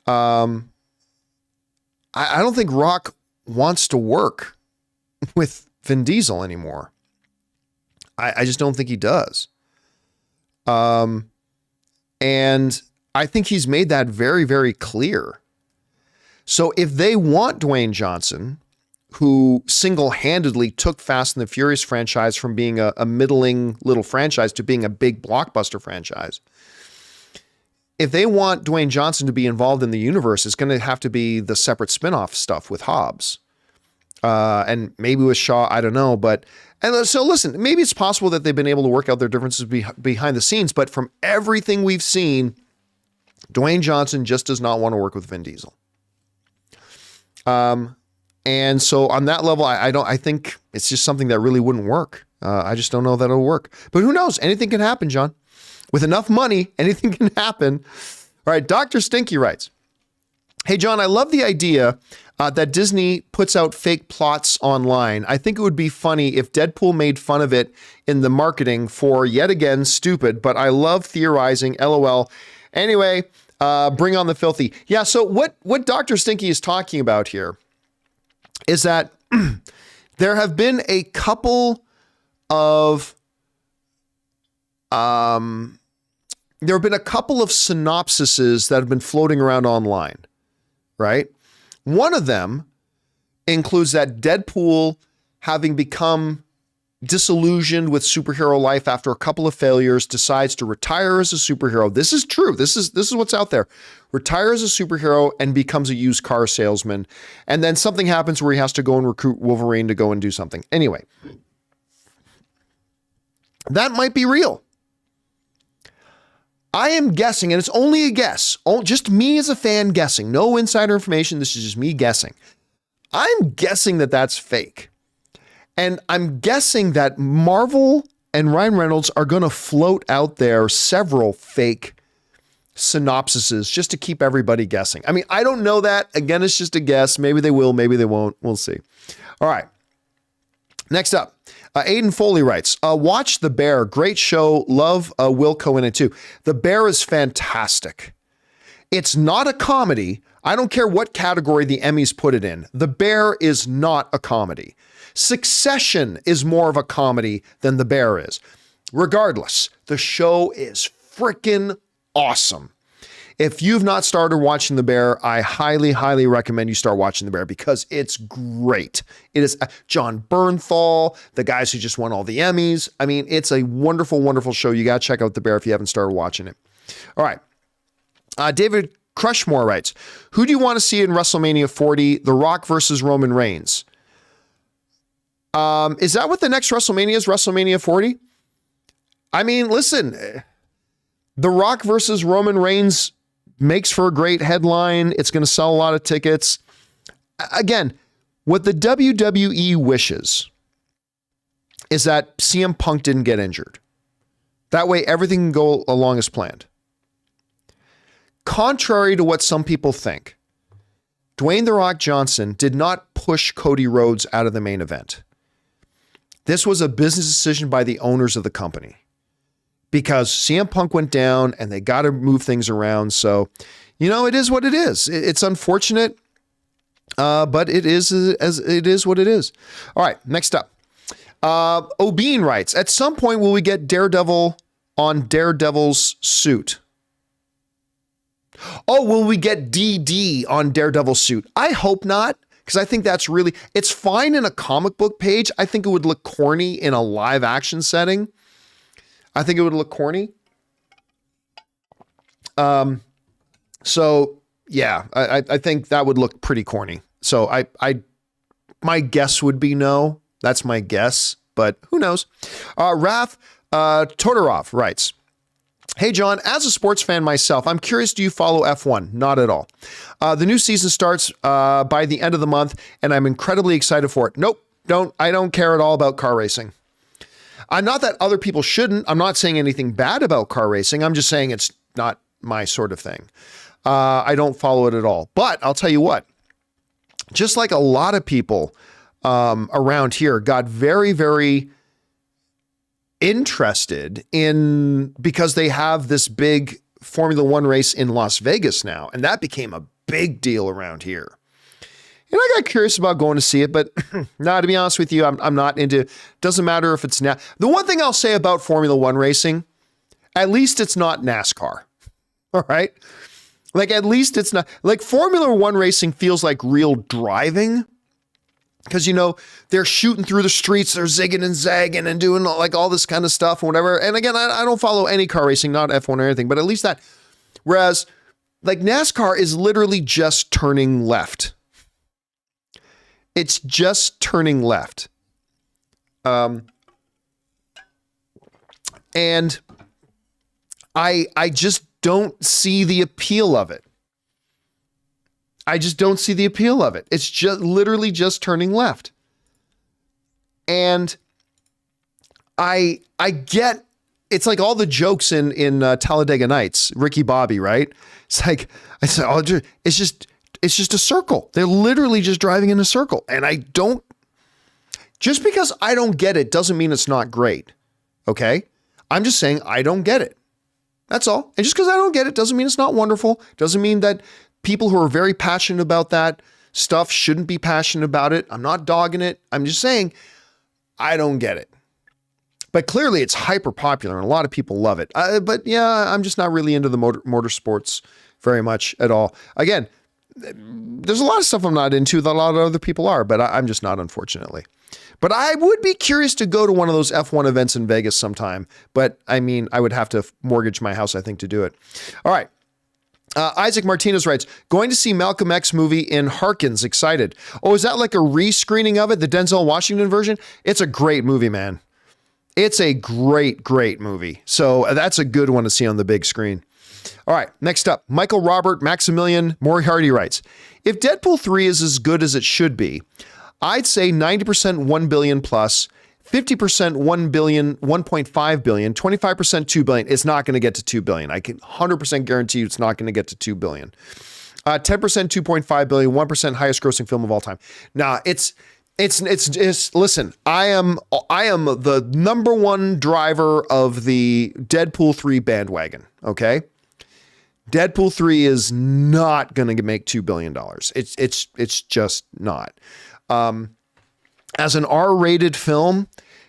Speaker 1: I don't think Rock wants to work with Vin Diesel anymore. I just don't think he does. And I think he's made that very, very clear. So if they want Dwayne Johnson, who single-handedly took Fast and the Furious franchise from being a middling little franchise to being a big blockbuster franchise, if they want Dwayne Johnson to be involved in the universe, it's going to have to be the separate spin-off stuff with Hobbs. And maybe with Shaw, I don't know. And so listen, maybe it's possible that they've been able to work out their differences behind the scenes, but from everything we've seen, Dwayne Johnson just does not want to work with Vin Diesel. And so on that level, I think it's just something that really wouldn't work. I just don't know that it'll work, but who knows? Anything can happen, John. With enough money, anything can happen. All right. Dr. Stinky writes, "Hey, John, I love the idea that Disney puts out fake plots online. I think it would be funny if Deadpool made fun of it in the marketing for, yet again, stupid, but I love theorizing, LOL. Anyway, bring on the filthy." Yeah, so what Dr. Stinky is talking about here is that there have been a couple of synopsises that have been floating around online, right? One of them includes that Deadpool, having become disillusioned with superhero life after a couple of failures, decides to retire as a superhero. This is true. This is what's out there. Retires as a superhero and becomes a used car salesman. And then something happens where he has to go and recruit Wolverine to go and do something. Anyway, that might be real. I am guessing, and it's only a guess, just me as a fan guessing, no insider information. This is just me guessing. I'm guessing that that's fake. And I'm guessing that Marvel and Ryan Reynolds are going to float out there several fake synopsises just to keep everybody guessing. I mean, I don't know that. Again, it's just a guess. Maybe they will, maybe they won't. We'll see. All right. Next up, Aiden Foley writes, "Watch The Bear. Great show. Love Wilco in it too. The Bear is fantastic. It's not a comedy. I don't care what category the Emmys put it in. The Bear is not a comedy. Succession is more of a comedy than The Bear is. Regardless, the show is freaking awesome. If you've not started watching The Bear, I highly, highly recommend you start watching The Bear because it's great. It is John Bernthal, the guys who just won all the Emmys. I mean, it's a wonderful, wonderful show. You got to check out The Bear if you haven't started watching it. All right. David Crushmore writes, "Who do you want to see in WrestleMania 40? The Rock versus Roman Reigns." Is that what the next WrestleMania is? WrestleMania 40? I mean, listen, The Rock versus Roman Reigns makes for a great headline. It's going to sell a lot of tickets. Again, what the WWE wishes is that CM Punk didn't get injured. That way, everything can go along as planned. Contrary to what some people think, Dwayne "The Rock" Johnson did not push Cody Rhodes out of the main event. This was a business decision by the owners of the company because CM Punk went down and they got to move things around. So, it is what it is. It's unfortunate, but it is what it is. All right, next up. O'Bean writes, "At some point, will we get Daredevil on Daredevil's suit?" Oh, will we get DD on Daredevil's suit? I hope not, because I think that's it's fine in a comic book page. I think it would look corny in a live action setting. I think it would look corny. So yeah, I think that would look pretty corny. So my guess would be no. That's my guess, but who knows? Raf Todorov writes, "Hey, John, as a sports fan myself, I'm curious, do you follow F1? Not at all. The new season starts by the end of the month, and I'm incredibly excited for it. Nope, I don't care at all about car racing. Not that other people shouldn't. I'm not saying anything bad about car racing. I'm just saying it's not my sort of thing. I don't follow it at all. But I'll tell you what, just like a lot of people around here got very, very interested in, because they have this big Formula One race in Las Vegas now, and that became a big deal around here. And I got curious about going to see it, but nah, to be honest with you, I'm not into, doesn't matter if it's now. The one thing I'll say about Formula One racing, at least it's not NASCAR. All right. Like, at least it's not, like, Formula One racing feels like real driving, because, you know, they're shooting through the streets, they're zigging and zagging and doing like all this kind of stuff and whatever. And again, I don't follow any car racing, not F1 or anything, but at least that. Whereas like NASCAR is literally just turning left. It's just turning left. And I just don't see the appeal of it. I just don't see the appeal of it. It's just literally just turning left. And I get, it's like all the jokes in Talladega Nights, Ricky Bobby, right? It's like, I said, oh, it's just a circle. They're literally just driving in a circle. And I don't, just because I don't get it doesn't mean it's not great. Okay. I'm just saying I don't get it. That's all. And just because I don't get it doesn't mean it's not wonderful. Doesn't mean that people who are very passionate about that stuff shouldn't be passionate about it. I'm not dogging it. I'm just saying I don't get it. But clearly it's hyper popular and a lot of people love it. But yeah, I'm just not really into the motorsports very much at all. Again, there's a lot of stuff I'm not into that a lot of other people are, but I'm just not, unfortunately. But I would be curious to go to one of those F1 events in Vegas sometime. But I mean, I would have to mortgage my house, I think, to do it. All right. Isaac Martinez writes, going to see Malcolm X movie in Harkins. Excited. Oh, is that like a rescreening of it? The Denzel Washington version? It's a great movie, man. It's a great, great movie. So that's a good one to see on the big screen. All right, next up, Michael Robert Maximilian Moriarty writes, if Deadpool 3 is as good as it should be, I'd say 90% 1 billion plus, 50% 1 billion, 1.5 billion, 25% 2 billion. It's not going to get to 2 billion. I can 100% guarantee you it's not going to get to 2 billion. 10% 2.5 billion, 1% highest grossing film of all time. Nah, it's listen, I am the number one driver of the Deadpool 3 bandwagon. Okay. Deadpool 3 is not going to make $2 billion. It's just not. As an R-rated film,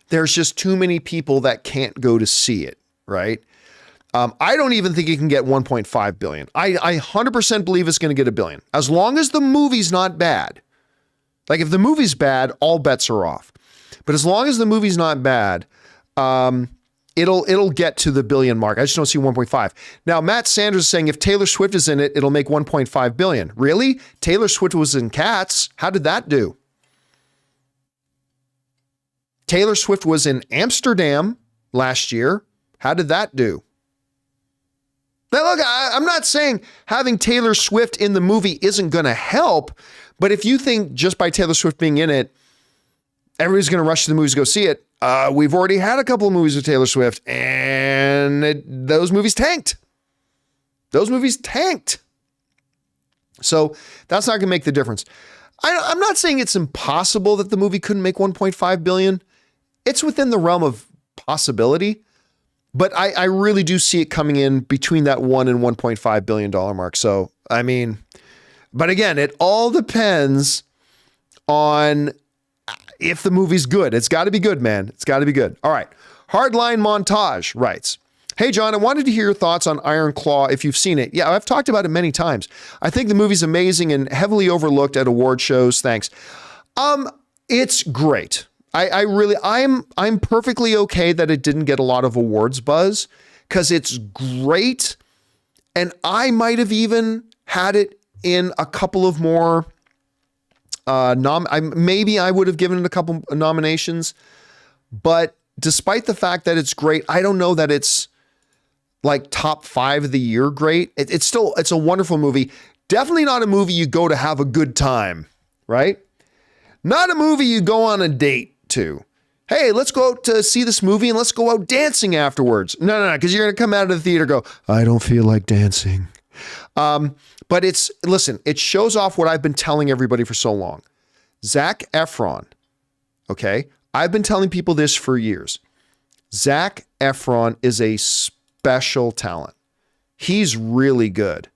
Speaker 1: there's just too many people that can't go to see it. Right. I don't even think it can get 1.5 billion. I 100% believe it's going to get $1 billion as long as the movie's not bad. Like if the movie's bad, all bets are off. But as long as the movie's not bad, it'll get to the $1 billion mark. I just don't see 1.5. Now, Matt Sanders is saying if Taylor Swift is in it, it'll make 1.5 billion. Really? Taylor Swift was in Cats. How did that do? Taylor Swift was in Amsterdam last year. How did that do? Now, look, I'm not saying having Taylor Swift in the movie isn't going to help, but if you think just by Taylor Swift being in it, everybody's going to rush to the movies to go see it, we've already had a couple of movies with Taylor Swift, and those movies tanked. Those movies tanked. So that's not going to make the difference. I'm not saying it's impossible that the movie couldn't make 1.5 billion. It's within the realm of possibility. But I really do see it coming in between that $1 and $1.5 billion mark. So, I mean, but again, it all depends on if the movie's good. It's got to be good, man. It's got to be good. All right. Hardline Montage writes, hey, John, I wanted to hear your thoughts on Iron Claw if you've seen it. Yeah, I've talked about it many times. I think the movie's amazing and heavily overlooked at award shows. Thanks. It's great. I'm perfectly okay that it didn't get a lot of awards buzz because it's great. And I might have even had it in a couple of more maybe I would have given it a couple of nominations, but despite the fact that it's great, I don't know that it's like top 5 of the year great. It's a wonderful movie. Definitely not a movie you go to have a good time, right? Not a movie you go on a date to. Hey, let's go out to see this movie and let's go out dancing afterwards. No, because you're going to come out of the theater and go, I don't feel like dancing. But listen, it shows off what I've been telling everybody for so long. Zac Efron, okay? I've been telling people this for years. Zac Efron is a special talent. He's really good.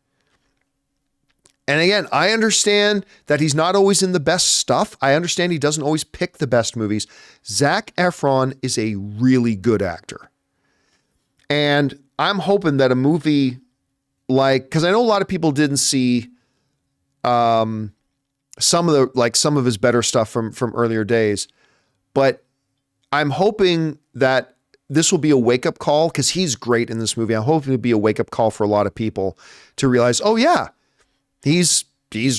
Speaker 1: And again, I understand that he's not always in the best stuff. I understand he doesn't always pick the best movies. Zac Efron is a really good actor. And I'm hoping that a movie because I know a lot of people didn't see some of his better stuff from earlier days, but I'm hoping that this will be a wake-up call because he's great in this movie. I'm hoping it'll be a wake-up call for a lot of people to realize, oh yeah, he's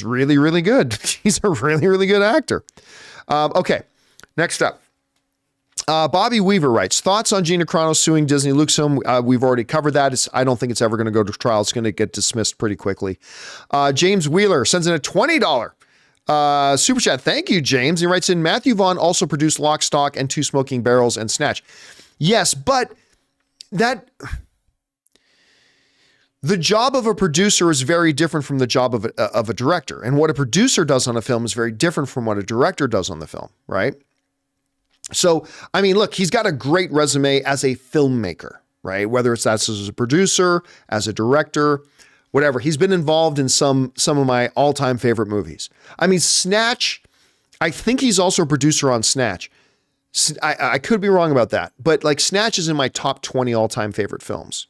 Speaker 1: really, really good. He's a really, really good actor. Okay, next up. Bobby Weaver writes, thoughts on Gina Carano suing Disney Lucasfilm? We've already covered that. I don't think it's ever going to go to trial. It's going to get dismissed pretty quickly. James Wheeler sends in a $20 super chat. Thank you, James. He writes in, Matthew Vaughn also produced Lock, Stock, and Two Smoking Barrels and Snatch. Yes, but the job of a producer is very different from the job of a director. And what a producer does on a film is very different from what a director does on the film, right? So, I mean, look, he's got a great resume as a filmmaker, right? Whether it's as a producer, as a director, whatever. He's been involved in some of my all-time favorite movies. I mean, Snatch, I think he's also a producer on Snatch. I could be wrong about that, but like Snatch is in my top 20 all-time favorite films.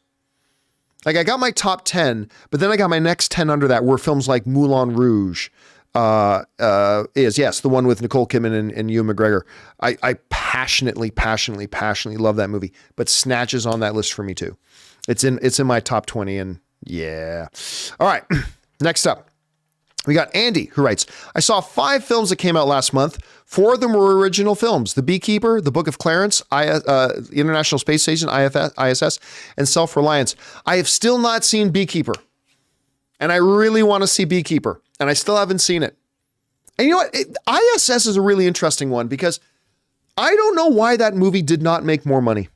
Speaker 1: Like I got my top 10, but then I got my next 10 under that were films like Moulin Rouge, the one with Nicole Kidman and Ewan McGregor. I passionately love that movie, but Snatch is on that list for me too. It's in my top 20 and yeah. All right. Next up, we got Andy who writes, I saw 5 films that came out last month. 4 of them were original films: The Beekeeper, The Book of Clarence, International Space Station, ISS, and Self-Reliance. I have still not seen Beekeeper, and I really want to see Beekeeper, and I still haven't seen it. And you know what? ISS is a really interesting one because I don't know why that movie did not make more money.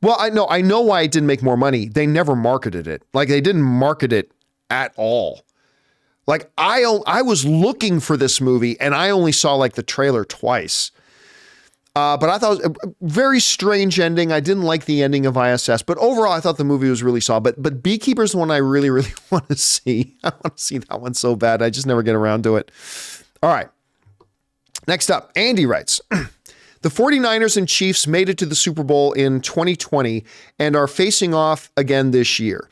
Speaker 1: Well, I know why it didn't make more money. They never marketed it. Like they didn't market it at all. Like I was looking for this movie and I only saw like the trailer twice. But I thought it was a very strange ending. I didn't like the ending of ISS, but overall I thought the movie was really solid. But Beekeeper's the one I really, really want to see. I want to see that one so bad. I just never get around to it. All right. Next up, Andy writes, the 49ers and Chiefs made it to the Super Bowl in 2020 and are facing off again this year.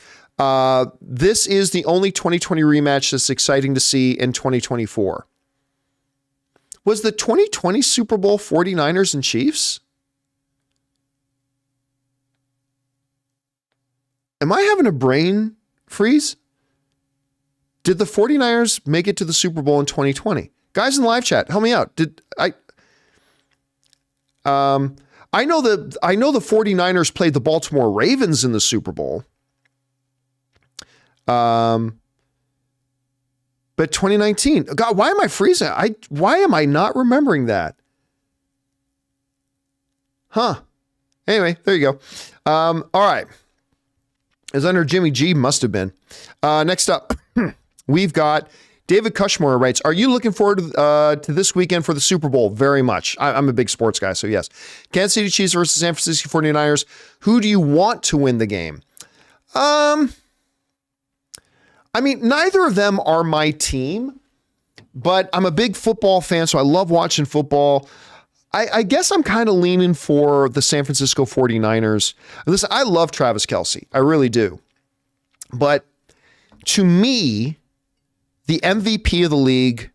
Speaker 1: This is the only 2020 rematch that's exciting to see in 2024. Was the 2020 Super Bowl 49ers and Chiefs? Am I having a brain freeze? Did the 49ers make it to the Super Bowl in 2020? Guys in the live chat, help me out. I know the 49ers played the Baltimore Ravens in the Super Bowl. But 2019, God, why am I freezing? Why am I not remembering that? Huh. Anyway, there you go. All right. It's under Jimmy G, must have been. Next up, we've got David Cushmore writes, are you looking forward to this weekend for the Super Bowl? Very much. I'm a big sports guy, so yes. Kansas City Chiefs versus San Francisco 49ers. Who do you want to win the game? I mean, neither of them are my team, but I'm a big football fan, so I love watching football. I guess I'm kind of leaning for the San Francisco 49ers. Listen, I love Travis Kelce. I really do. But to me, the MVP of the league,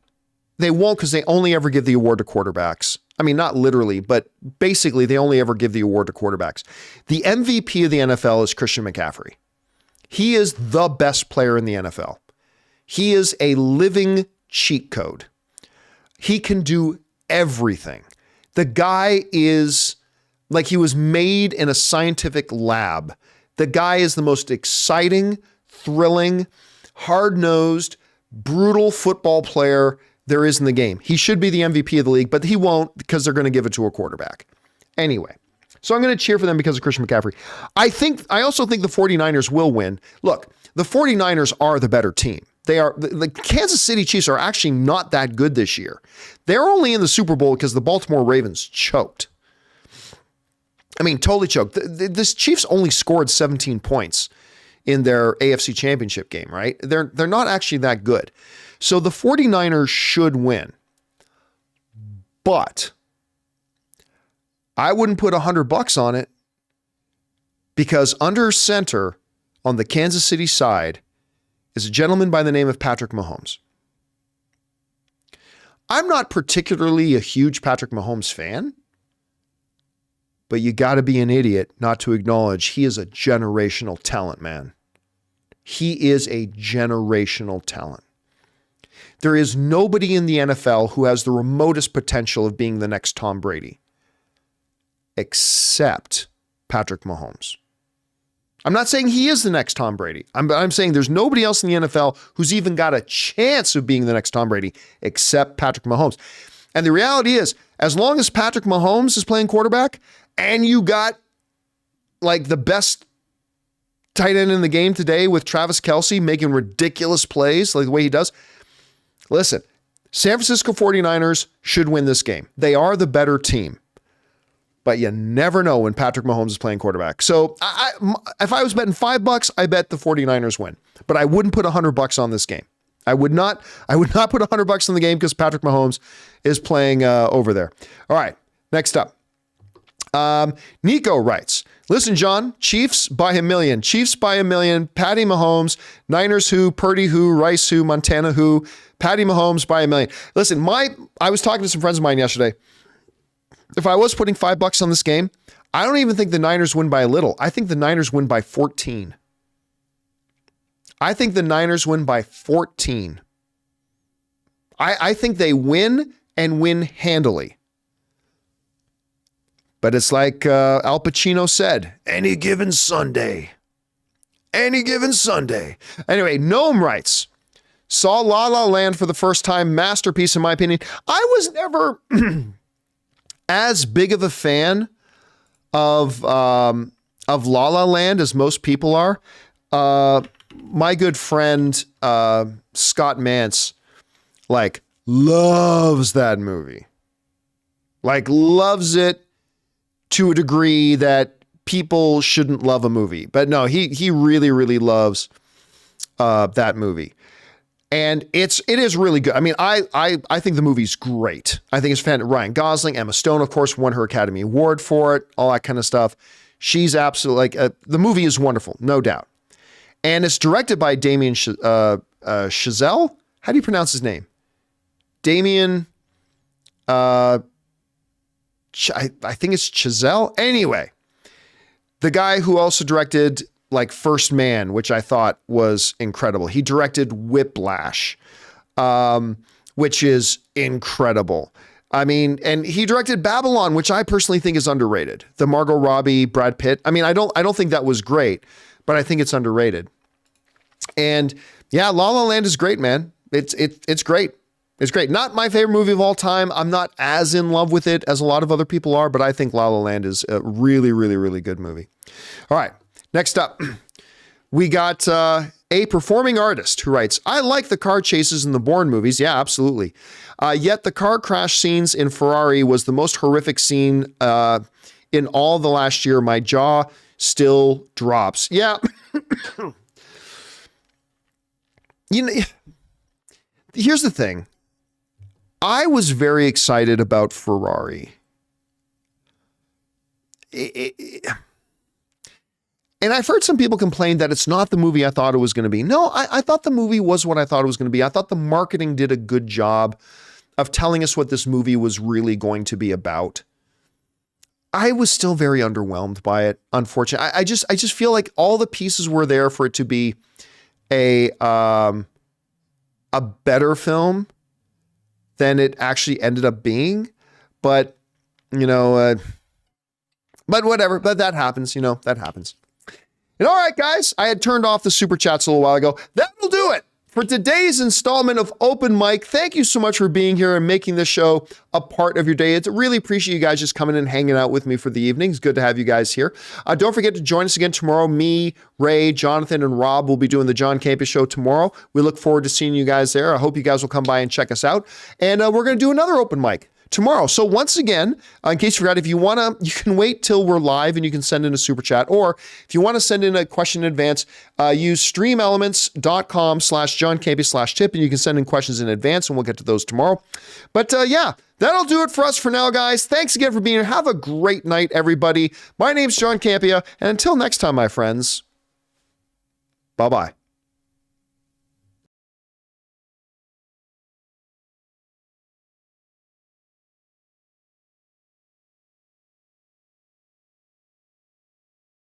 Speaker 1: they won't because they only ever give the award to quarterbacks. I mean, not literally, but basically they only ever give the award to quarterbacks. The MVP of the NFL is Christian McCaffrey. He is the best player in the NFL. He is a living cheat code. He can do everything. The guy is like he was made in a scientific lab. The guy is the most exciting, thrilling, hard-nosed, brutal football player there is in the game. He should be the MVP of the league, but he won't because they're going to give it to a quarterback. Anyway. So I'm going to cheer for them because of Christian McCaffrey. I also think the 49ers will win. Look, the 49ers are the better team. They are the Kansas City Chiefs are actually not that good this year. They're only in the Super Bowl because the Baltimore Ravens choked. I mean, totally choked. This Chiefs only scored 17 points in their AFC Championship game, right? They're not actually that good. So the 49ers should win. But I wouldn't put $100 on it, because under center on the Kansas City side is a gentleman by the name of Patrick Mahomes. I'm not particularly a huge Patrick Mahomes fan, but you got to be an idiot not to acknowledge he is a generational talent, man. He is a generational talent. There is nobody in the NFL who has the remotest potential of being the next Tom Brady, except Patrick Mahomes. I'm not saying he is the next Tom Brady. I'm saying there's nobody else in the NFL who's even got a chance of being the next Tom Brady except Patrick Mahomes. And the reality is, as long as Patrick Mahomes is playing quarterback and you got like the best tight end in the game today with Travis Kelce making ridiculous plays like the way he does, listen, San Francisco 49ers should win this game. They are the better team. But you never know when Patrick Mahomes is playing quarterback. So if I was betting $5, I bet the 49ers win. But I wouldn't put $100 on this game. I would not put $100 on the game because Patrick Mahomes is playing over there. All right, next up. Nico writes, listen, John, Chiefs by a million. Chiefs by a million. Patty Mahomes. Niners who? Purdy who? Rice who? Montana who? Patty Mahomes by a million. Listen, I was talking to some friends of mine yesterday. If I was putting $5 on this game, I don't even think the Niners win by a little. I think the Niners win by 14. I think the Niners win by 14. I think they win and win handily. But it's like Al Pacino said, any given Sunday. Any given Sunday. Anyway, Noam writes, saw La La Land for the first time. Masterpiece, in my opinion. I was never as big of a fan of La La Land as most people are. My good friend Scott Mance loves that movie. Loves it to a degree that people shouldn't love a movie. But no, he really, really loves that movie. And it is really good. I mean, I think the movie's great. I think it's fantastic. Ryan Gosling, Emma Stone, of course, won her Academy Award for it, all that kind of stuff. She's absolutely the movie is wonderful, no doubt. And it's directed by Damien Chazelle. How do you pronounce his name? Damien, I think it's Chazelle. Anyway, the guy who also directed First Man, which I thought was incredible. He directed Whiplash, which is incredible. I mean, and he directed Babylon, which I personally think is underrated. The Margot Robbie, Brad Pitt. I mean, I don't think that was great, but I think it's underrated. And yeah, La La Land is great, man. It's great. It's great. Not my favorite movie of all time. I'm not as in love with it as a lot of other people are, but I think La La Land is a really, really, really good movie. All right. Next up, we got a performing artist who writes, I like the car chases in the Bourne movies. Yeah, absolutely. Yet the car crash scenes in Ferrari was the most horrific scene in all the last year. My jaw still drops. Yeah. Here's the thing. I was very excited about Ferrari. And I've heard some people complain that it's not the movie I thought it was going to be. No, I thought the movie was what I thought it was going to be. I thought the marketing did a good job of telling us what this movie was really going to be about. I was still very underwhelmed by it, unfortunately. I just feel like all the pieces were there for it to be a better film than it actually ended up being. But, but whatever. But that happens, that happens. And all right, guys, I had turned off the super chats a little while ago. That'll do it for today's installment of Open Mic. Thank you so much for being here and making this show a part of your day. I really appreciate you guys just coming and hanging out with me for the evening. It's good to have you guys here. Don't forget to join us again tomorrow. Me, Ray, Jonathan, and Rob will be doing the John Campea Show tomorrow. We look forward to seeing you guys there. I hope you guys will come by and check us out. And we're going to do another Open Mic tomorrow. So once again, in case you forgot, if you want to, you can wait till we're live and you can send in a super chat. Or if you want to send in a question in advance, use streamelements.com/John Campea/tip, and you can send in questions in advance, and we'll get to those tomorrow. But yeah, that'll do it for us for now, guys. Thanks again for being here. Have a great night, everybody. My name's John Campea, and until next time, my friends, bye-bye.